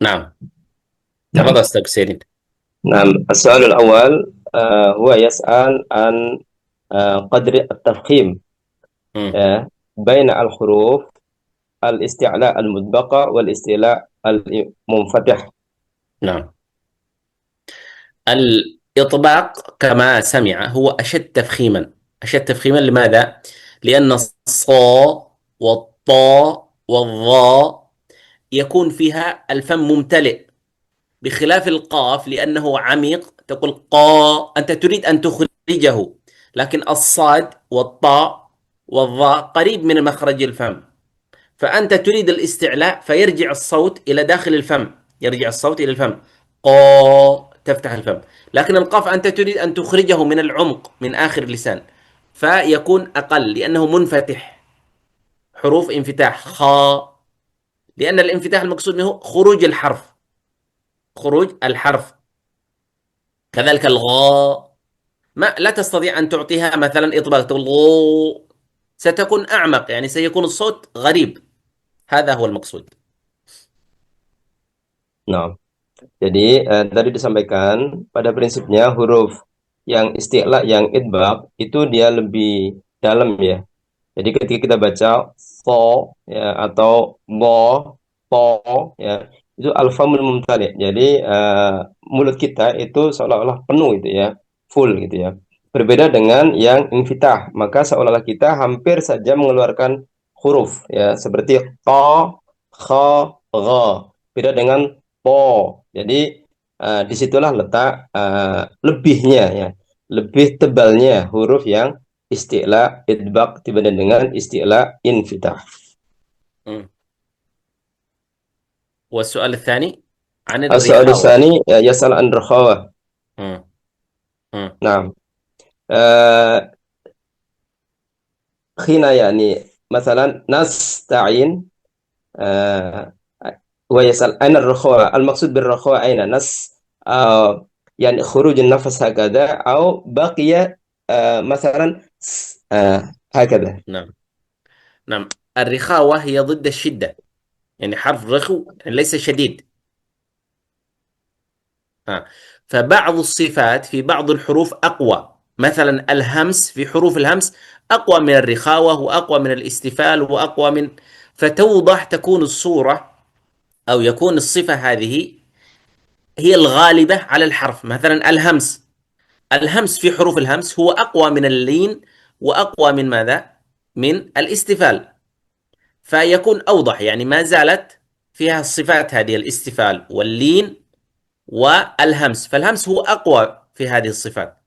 نعم، تفضل أستاذ سيرين. نعم، السؤال الأول هو يسأل عن قدر التفخيم بين الحروف الاستعلاء المطبقة والاستعلاء المنفتح. نعم. الإطباق كما سمع هو أشد تفخيما. أشد تفخيما لماذا؟ لأن الصا والطاء والظاء يكون فيها الفم ممتلئ، بخلاف القاف لأنه عميق تقول قا، أنت تريد أن تخرجه، لكن الصاد والطاء والظاء قريب من مخرج الفم، فأنت تريد الاستعلاء فيرجع الصوت إلى داخل الفم، يرجع الصوت إلى الفم، قا، تفتح الفم. لكن القاف أنت تريد أن تخرجه من العمق من آخر اللسان، فيكون أقل لأنه منفتح، حروف انفتاح خا، لأن الانفتاح المقصود منه خروج الحرف، خروج الحرف. كذلك الغاء ما لا تستطيع أن تعطيها مثلا إطباق، تقول غو، ستكون أعمق، يعني سيكون الصوت غريب. هذا هو المقصود. Nah, jadi tadi disampaikan pada prinsipnya huruf yang isti'la, yang idbaq itu dia lebih dalam ya. Jadi ketika kita baca fo ya atau bo, po ya, itu alfamul mumtali. Jadi mulut kita itu seolah-olah penuh gitu ya, full gitu ya. Berbeda dengan yang infitah, maka seolah-olah kita hampir saja mengeluarkan huruf ya, seperti qa, kha, gha. Beda dengan po. Jadi disitulah letak lebihnya ya, lebih tebalnya huruf yang isti'la idbaq dibanding dengan isti'la infitah. والسؤال الثاني عن السؤال الرخاوة. الثاني يسأل عن الرخاوة. نعم. حين يعني مثلا نستعين ويسأل أين الرخاوة، المقصود بالرخاوة أين نس يعني خروج النفس هكذا أو بقي مثلا هكذا. نعم نعم، الرخاوة هي ضد الشدة، يعني حرف رخو يعني ليس شديد. فبعض الصفات في بعض الحروف أقوى، مثلا الهمس في حروف الهمس أقوى من الرخاوة وأقوى من الاستفال وأقوى من، فتوضح تكون الصورة أو يكون الصفة هذه هي الغالبة على الحرف. مثلا الهمس، الهمس في حروف الهمس هو أقوى من اللين وأقوى من ماذا؟ من الاستفال، فيكون أوضح، يعني ما زالت فيها الصفات هذه الاستفال واللين والهمس، فالهمس هو أقوى في هذه الصفات.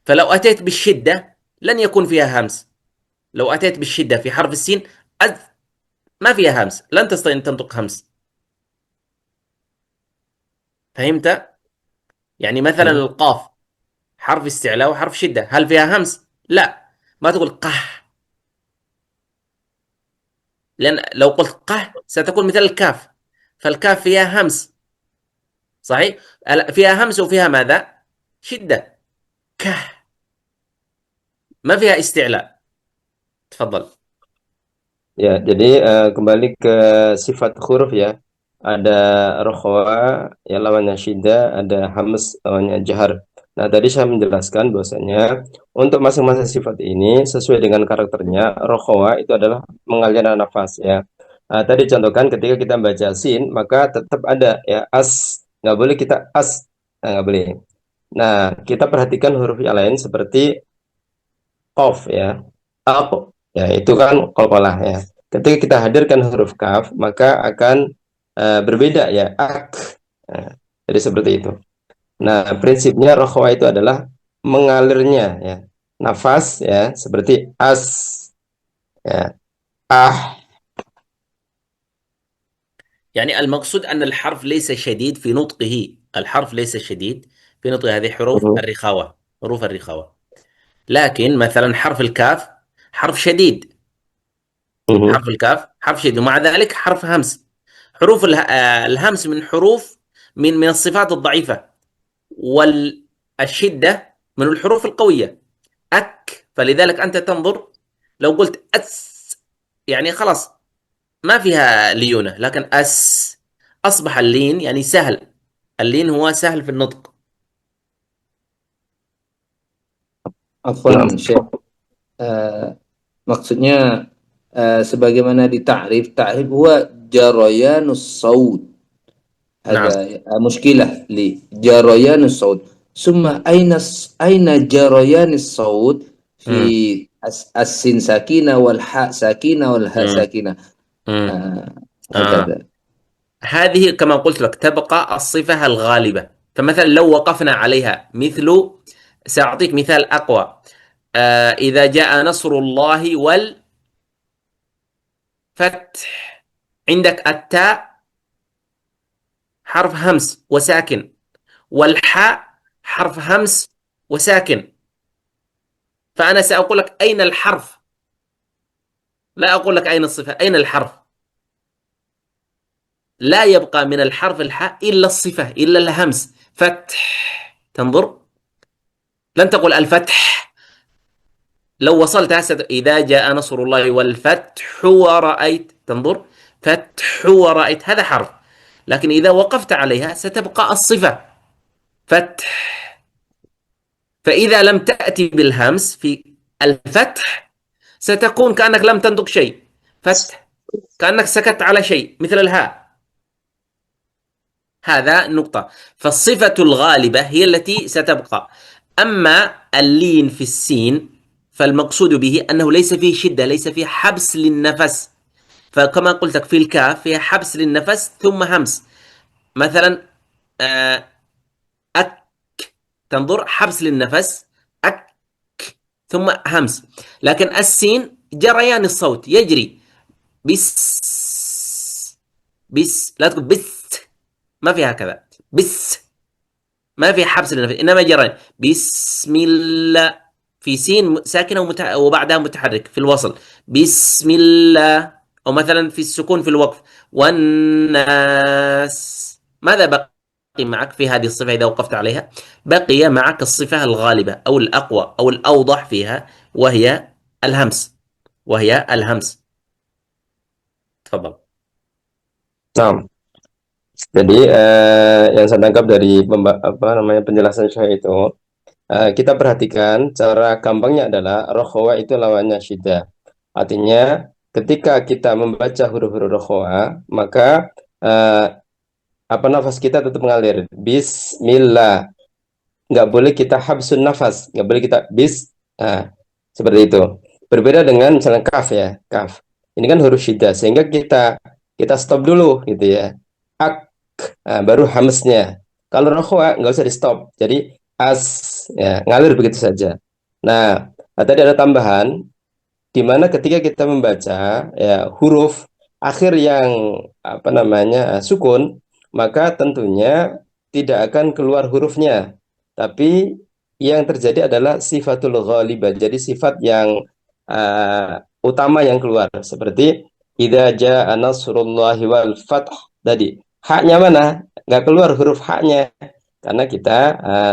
فلو أتيت بالشدة لن يكون فيها همس. لو أتيت بالشدة في حرف السين أذ ما فيها همس، لن تستطيع أن تنطق همس. فهمت؟ يعني مثلا القاف حرف استعلاء وحرف شدة، هل فيها همس؟ لا، ما تقول قح، لأن لو قلت قح ستكون مثل الكاف، فالكاف فيها همس، صحيح؟ فيها همس وفيها ماذا؟ شدة. كح ما فيها استعلاء. تفضل. Ya, jadi kembali ke sifat huruf ya. Ada rokhwa yang lawannya syiddah, ada hams lawannya jahar. Nah, tadi saya menjelaskan bahwasanya untuk masing-masing sifat ini sesuai dengan karakternya, rokhwa itu adalah mengalirkan nafas ya. Tadi contohkan ketika kita baca sin, maka tetap ada ya as, nggak boleh kita as, nah, nggak boleh. Nah, kita perhatikan huruf yang lain seperti qaf ya. Aq, ya itu kan qalqalah ya. Ketika kita hadirkan huruf kaf, maka akan berbeda ya, ak. Nah, jadi seperti itu. Nah, prinsipnya rokhwa itu adalah mengalirnya ya. Nafas ya, seperti as ya, ah. يعني المقصود أن الحرف ليس شديد في نطقه، الحرف ليس شديد في نطقه، هذه حروف Mhm, الرخاوة، حروف الرخاوة. لكن مثلا حرف الكاف حرف شديد، mhm, حرف الكاف حرف شديد، ومع ذلك حرف همس. حروف الهمس من حروف من الصفات الضعيفة، والشدة من الحروف القوية. أك، فلذلك أنت تنظر لو قلت أس يعني خلاص ما فيها ليونة، لكن أس أصبح اللين يعني سهل، اللين هو سهل في النطق. nah, Afwan, Syekh. Eh, maksudnya sebagaimana di ta'rif huwa jarayanus saut. نعم. Ada muskilah li jarayanus saut. Summa aina jarayanus saut fi مم. as-sin sakina wal ha sakina wal ha مم. sakina. مم. Ah, آه. hakada. هذه كما قلت لك تبقى الصفة الغالبة. فمثلا لو وقفنا عليها مثل، سأعطيك مثال أقوى. إذا جاء نصر الله والفتح، عندك التاء حرف همس وساكن، والحاء حرف همس وساكن، فأنا سأقول لك أين الحرف، لا أقول لك أين الصفة، أين الحرف. لا يبقى من الحرف الحاء إلا الصفة، إلا الهمس. فتح، تنظر، لن تقول الفتح. لو وصلت هسه إذا جاء نصر الله والفتح ورأيت، تنظر، فتح ورأيت هذا حرف، لكن إذا وقفت عليها ستبقى الصفة فتح. فإذا لم تأتي بالهمس في الفتح ستكون كأنك لم تنطق شيء، فتح، كأنك سكت على شيء مثل الهاء. هذا نقطة. فالصفة الغالبة هي التي ستبقى. أما اللين في السين فالمقصود به أنه ليس فيه شدة، ليس فيه حبس للنفس. فكما قلت لك في الكاف فيها حبس للنفس ثم همس. مثلا آه، أك، تنظر، حبس للنفس، أك، ثم همس. لكن السين جريان الصوت يجري، بس، بس، لا تقول بس، ما في هكذا، بس، ما في حبس للنفس، انما جريان. بسم الله، في سين ساكنه وبعدها متحرك في الوصل، بسم الله. او مثلا في السكون في الوقف، والناس. ماذا بقي معك في هذه الصفه اذا وقفت عليها؟ بقي معك الصفه الغالبه او الاقوى او الاوضح فيها، وهي الهمس، وهي الهمس. تفضل. nah. Jadi yang saya tangkap dari penjelasan saya itu, kita perhatikan cara gampangnya adalah rokhwa itu lawannya syiddah. Artinya ketika kita membaca huruf-huruf rokhwa, maka nafas kita tetap mengalir. Bismillah. Nggak boleh kita habsun nafas, nggak boleh kita seperti itu. Berbeda dengan misalnya kaf ya, kaf. Ini kan huruf syiddah, sehingga kita stop dulu gitu ya. Ak, baru hamsnya. Kalau rokhwa nggak usah di stop. Jadi ya, ngalir begitu saja. Nah, tadi ada tambahan di mana ketika kita membaca ya huruf akhir yang sukun, maka tentunya tidak akan keluar hurufnya, tapi yang terjadi adalah sifatul ghalibah, jadi sifat yang utama yang keluar, seperti idza jaa nasrullahi wal fath. Tadi haknya mana? Nggak keluar huruf haknya karena kita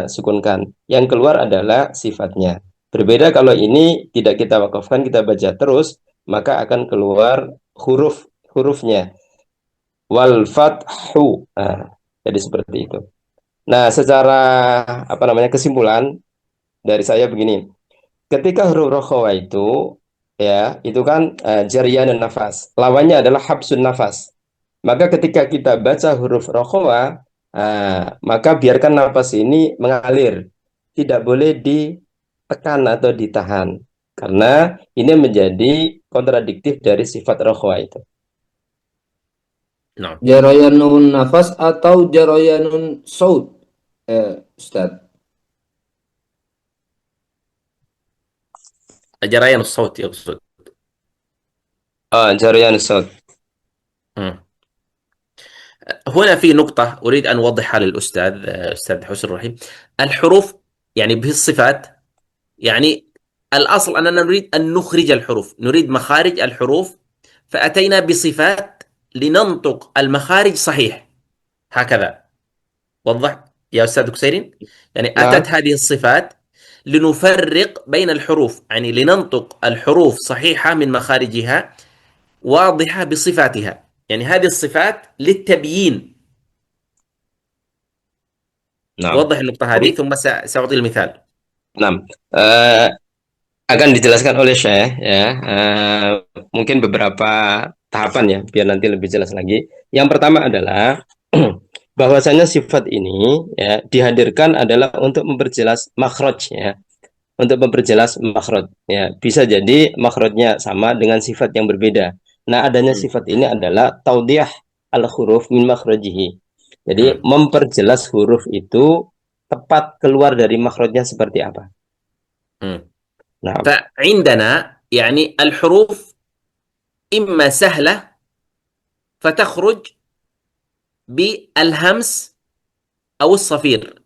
sukunkan, yang keluar adalah sifatnya. Berbeda kalau ini tidak kita wakafkan, kita baca terus, maka akan keluar hurufnya. Wal fathu. Jadi seperti itu. Nah, secara kesimpulan dari saya begini. Ketika huruf rokhwa itu ya, itu kan jariyan dan nafas. Lawannya adalah habsun nafas. Maka ketika kita baca huruf rokhwa, maka biarkan nafas ini mengalir. Tidak boleh ditekan atau ditahan. Karena ini menjadi kontradiktif dari sifat rokhwa itu. Nah, Jarayanun nafas atau jarayanun saut, Ustaz? جريان الصوت يقصد. Jarayan saut. مم. هنا في نقطة أريد أن أوضحها للأستاذ أستاذ حسن الرحيم. الحروف يعني بالصفات، يعني الأصل أننا نريد أن نخرج الحروف، نريد مخارج الحروف، فأتينا بصفات لننطق المخارج صحيح. هكذا وضح يا أستاذ كسيرين، يعني أتت نعم. هذه الصفات لنفرق بين الحروف، يعني لننطق الحروف صحيحة من مخارجها واضحة بصفاتها. يعني هذه الصفات للتبيين. Nah, وضح النقطة هذه ثم سأعطي المثال. nah, akan dijelaskan oleh Syekh ya. Mungkin beberapa tahapan ya, biar nanti lebih jelas lagi. Yang pertama adalah bahwasanya sifat ini ya dihadirkan adalah untuk memperjelas makhraj ya, untuk memperjelas makhraj ya. Bisa jadi makhrajnya sama dengan sifat yang berbeda. Nah, adanya sifat ini adalah taudiyah al-huruf min makhrajihi. Jadi memperjelas huruf itu tepat keluar dari makhrajnya seperti apa. نعم. فعندنا يعني الحروف إما سهلة فتخرج بالهمس أو الصفير،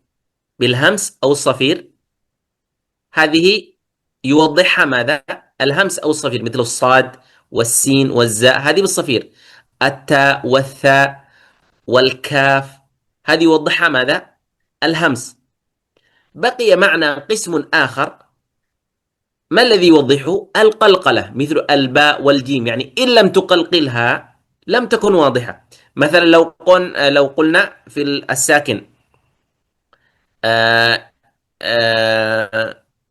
بالهمس أو الصفير. هذه يوضحها ماذا؟ الهمس أو الصفير، مثل الصاد والسين والزاء، هذه بالصفير. التاء والثاء والكاف، هذه يوضحها ماذا؟ الهمس. بقي معنا قسم آخر، ما الذي يوضحه؟ القلقلة، مثل الباء والجيم، يعني إن لم تقلقلها لم تكن واضحة. مثلا لو قلنا في الساكن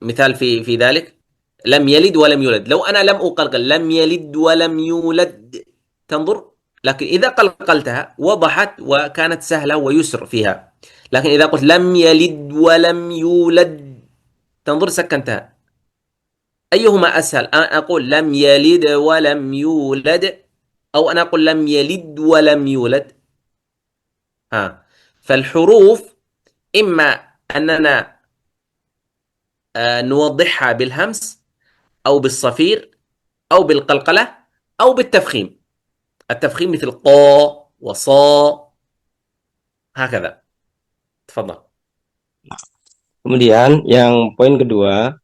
مثال في ذلك لم يلد ولم يولد، لو أنا لم أقلقل لم يلد ولم يولد تنظر، لكن إذا قلقلتها وضحت وكانت سهلة ويسر فيها. لكن إذا قلت لم يلد ولم يولد تنظر سكنتها. أيهما أسهل؟ أنا أقول لم يلد ولم يولد، أو أنا أقول لم يلد ولم يولد؟ فالحروف إما أننا نوضحها بالهمس أو بالصفير أو بالقلقلة أو بالتفخيم. التفخيم مثل قا وصا هكذا. تفضل. Kemudian yang poin kedua,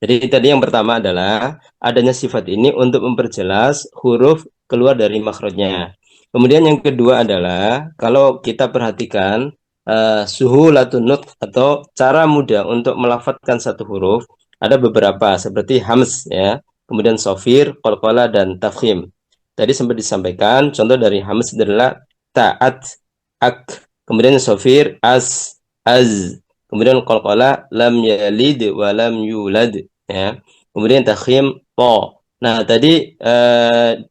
jadi tadi yang pertama adalah adanya sifat ini untuk memperjelas huruf keluar dari makhrajnya. Kemudian yang kedua adalah kalau kita perhatikan suhulatun nutq atau cara mudah untuk melafadzkan satu huruf, ada beberapa seperti hams ya, kemudian sofir, qalqalah dan tafkhim. Tadi sempat disampaikan contoh dari hams adalah ta'at, ak. Kemudian sofir, az, kemudian qalqalah lam yalid wa lam yulad, ya. Kemudian takhim, po. Nah, tadi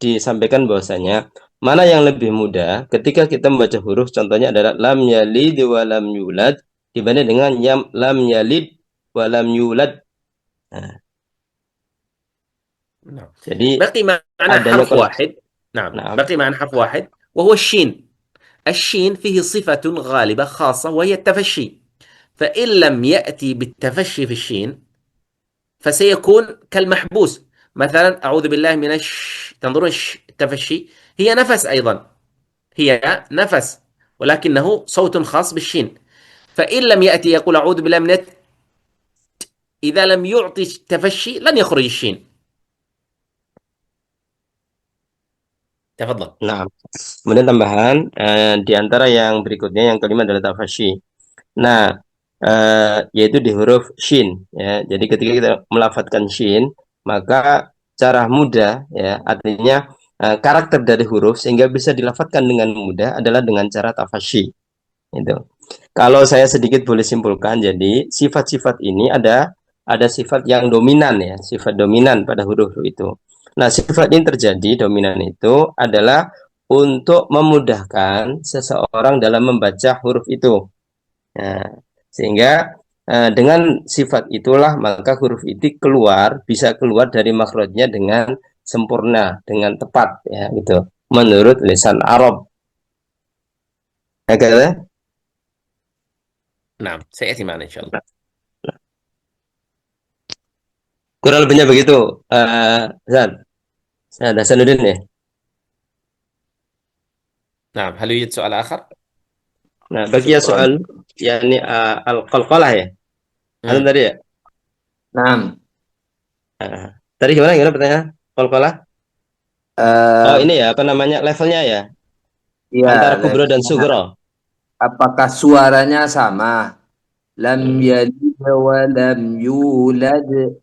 disampaikan bahwasanya mana yang lebih mudah ketika kita membaca huruf, contohnya adalah lam yalid wa lam yulad dibanding dengan lam yalid wa lam yulad. Nah, نعم. jadi بقي معنا adanya حرف koneksi. واحد. نعم Nah, بقي معنا حرف واحد وهو الشين. الشين فيه صفة غالبة خاصة وهي التفشي، فإن لم يأتي بالتفشي في الشين فسيكون كالمحبوس. مثلا أعوذ بالله من تنظرون التفشي هي نفس أيضا، هي نفس ولكنه صوت خاص بالشين. فإن لم يأتي يقول أعوذ بالله من إذا لم يعطي التفشي لن يخرج الشين. تفضل. nah. Kemudian tambahan di antara yang berikutnya yang kelima adalah tafasyi. Nah, yaitu di huruf shin, ya. Jadi ketika kita melafadzkan shin, maka cara mudah, ya, artinya karakter dari huruf sehingga bisa dilafadzkan dengan mudah adalah dengan cara tafasyi. Itu. Kalau saya sedikit boleh simpulkan, jadi sifat-sifat ini ada sifat yang dominan, ya, sifat dominan pada huruf itu. Nah, sifat ini terjadi dominan itu adalah untuk memudahkan seseorang dalam membaca huruf itu. Nah, sehingga dengan sifat itulah maka huruf itu bisa keluar dari makhrajnya dengan sempurna, dengan tepat, ya, gitu. Menurut lisan Arab. Ya, نعم سيأتي معنا إن شاء الله. kurang lebihnya begitu, Zan. Hasanuddin, ya. نعم هل يوجد سؤال آخر؟ Nah, bagi ya soal yakni al-qalqalah, ya. Atau tadi, ya. Nah, Tadi gimana pertanyaan? Qalqalah? Oh, ini ya, apa namanya? Levelnya, ya. ya, Antara kubro dan sugro. apakah suaranya sama? Lam yalid wa lam yulad.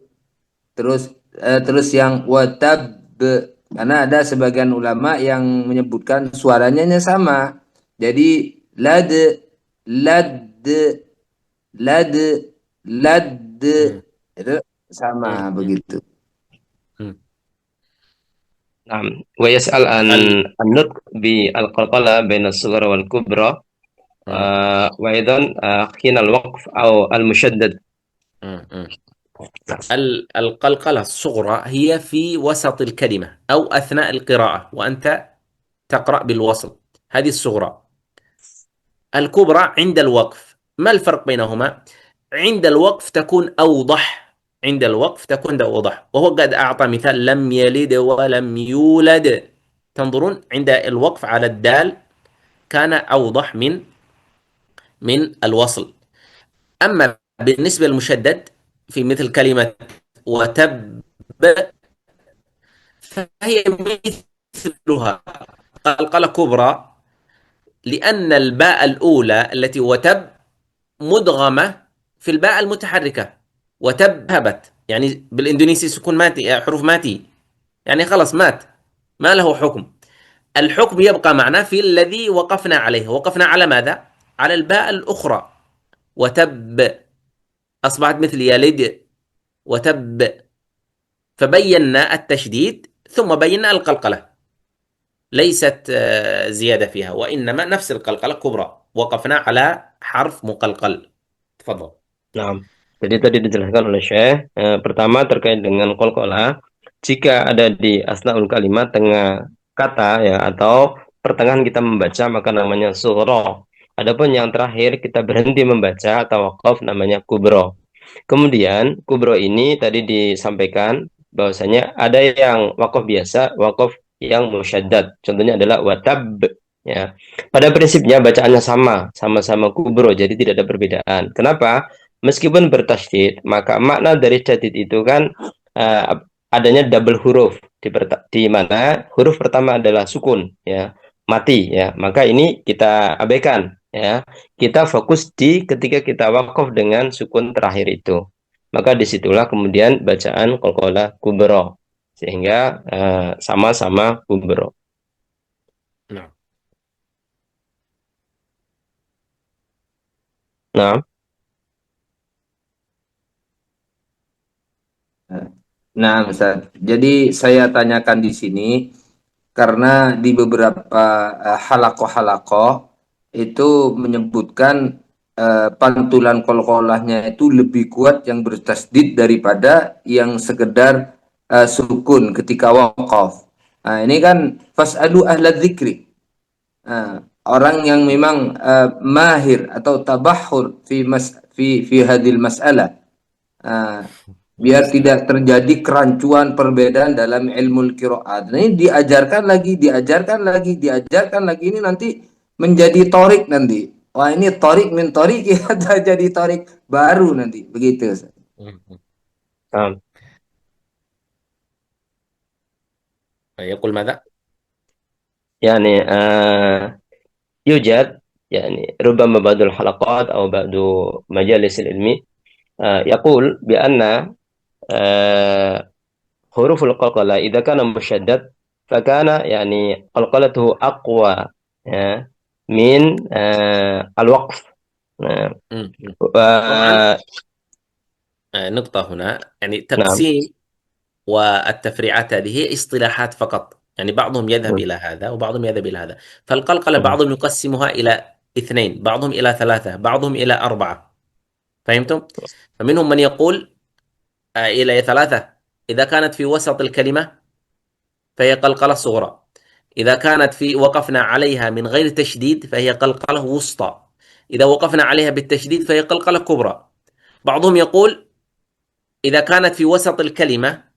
Terus yang watab, karena ada sebagian ulama yang menyebutkan suaranya sama. Jadi lad, lad, lad, lad, itu sama begitu. Nah, wa yas'al an-nutq bi al-qalqala baina as-sughra wal kubra wa aidan hina al-waqf atau al-mushaddad. القلقلة الصغرى هي في وسط الكلمة أو أثناء القراءة وأنت تقرأ بالوصل، هذه الصغرى. الكبرى عند الوقف. ما الفرق بينهما؟ عند الوقف تكون أوضح، عند الوقف تكون أوضح، وهو قد أعطى مثال لم يلد ولم يولد. تنظرون عند الوقف على الدال كان أوضح من الوصل. أما بالنسبة للمشدد في مثل كلمة وتب فهي مثلها قلقلة كبرى، لأن الباء الأولى التي وتب مدغمة في الباء المتحركة. وتب هبت، يعني بالإندونيسي سكون ماتي، حروف ماتي، يعني خلاص مات، ما له حكم. الحكم يبقى معنا في الذي وقفنا عليه. وقفنا على ماذا؟ على الباء الأخرى. وتب أصبحت مثل يلد وتب، فبينا التشديد ثم بينا القلقلة، ليست زيادة فيها، وإنما نفس القلقلة كبرى، وقفنا على حرف مقلقل. تفضل. Nah, jadi tadi dijelaskan oleh Syekh, pertama terkait dengan qalqalah, jika ada di asnaul kalimat tengah kata, ya, atau pertengahan kita membaca maka namanya sughra. Adapun yang terakhir kita berhenti membaca atau waqaf namanya kubro. Kemudian kubro ini tadi disampaikan bahwasanya ada yang waqaf biasa, waqaf yang musyaddad. Contohnya adalah watab, ya. Pada prinsipnya bacaannya sama-sama kubro, jadi tidak ada perbedaan. Kenapa? Meskipun bertasydid, maka makna dari tasydid itu kan adanya double huruf di mana huruf pertama adalah sukun, ya, mati, ya. Maka ini kita abaikan, ya. Kita fokus di ketika kita wakaf dengan sukun terakhir itu. Maka disitulah kemudian bacaan qalqalah kubro, sehingga sama-sama kubro. نعم. Nah, Nah, Ustaz. Jadi saya tanyakan di sini karena di beberapa halakoh-halakoh itu menyebutkan pantulan qalqalahnya itu lebih kuat yang bertasdid daripada yang sekedar sukun ketika waqaf. Nah, ini kan fas'alu ahla dzikri. Nah, orang yang memang mahir atau tabahur fi hadil mas'alah. Nah, biar tidak terjadi kerancuan perbedaan dalam ilmu qiraat. Nah, ini diajarkan lagi, diajarkan lagi ini nanti menjadi torik nanti. Wah, ini torik min torik ya jadi torik baru nanti. Begitu, Ustaz. nah. يقول ماذا؟ يعني يوجد يعني ربما بعض الحلقات أو بعض مجالس العلمي يقول بأن حروف القلقلة إذا كان مشدد فكان يعني قلقلته أقوى من الوقف. طبعا نقطة هنا يعني نعم تقسيم والتفريعات هذه هي اصطلاحات فقط، يعني بعضهم يذهب إلى هذا وبعضهم يذهب إلى هذا. فالقلقلة بعضهم يقسمها إلى اثنين، بعضهم إلى ثلاثة، بعضهم إلى أربعة. فهمتم؟ فمنهم من يقول إلى ثلاثة، إذا كانت في وسط الكلمة فهي قلقلة صغرى، إذا كانت وقفنا عليها من غير تشديد فهي قلقلة وسطى، إذا وقفنا عليها بالتشديد فهي قلقلة كبرى. بعضهم يقول إذا كانت في وسط الكلمة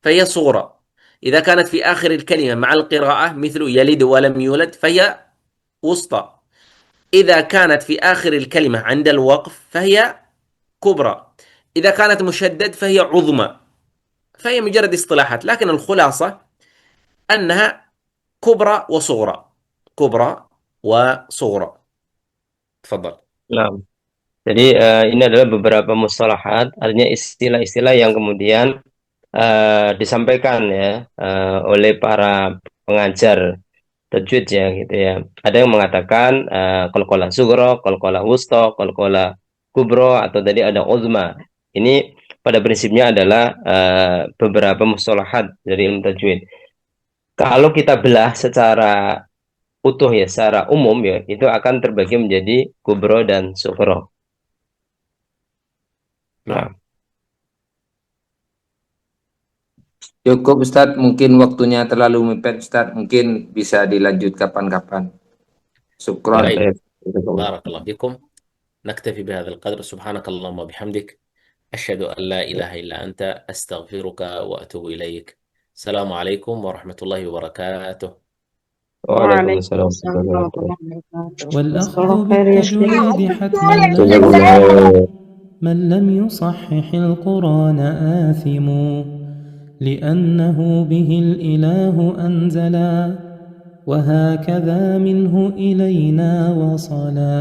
فهي صغرى، إذا كانت في آخر الكلمة مع القراءة مثل يلد ولم يولد فهي وسطى، إذا كانت في آخر الكلمة عند الوقف فهي كبرى، إذا كانت مشدد فهي عظمى. فهي مجرد اصطلاحات، لكن الخلاصة أنها كبرى وصغرى، كبرى وصغرى. تفضل. نعم. Jadi ini adalah beberapa mustalahat, artinya istilah-istilah yang kemudian disampaikan ya oleh para pengajar tajwid ya gitu ya. Ada yang mengatakan qalqalah sughra, qalqalah wusta, qalqalah kubra, atau tadi ada uzma. Ini pada prinsipnya adalah beberapa mustalahat dari ilmu tajwid. Kalau kita belah secara utuh ya, secara umum ya, itu akan terbagi menjadi kubro dan sughra. Nah, Cukup Ustaz, mungkin waktunya terlalu mepet Ustaz, mungkin bisa dilanjut kapan-kapan. Syukron. طيب، بارك الله فيكم. نكتفي بهذا القدر. سبحانك اللهم وبحمدك، أشهد أن لا إله إلا أنت، أستغفرك وأتوب إليك. السلام عليكم ورحمة الله وبركاته. وعليكم وعليكم السلام السلام ورحمة ورحمة الله الله وبركاته. جزاك والأخذ الله خير يا شيخ. بالتجويد حتما جزاكم الله لازم، خير. من لم يصحح القرآن آثم، لأنه به الإله أنزلا، وهكذا منه إلينا وصلا.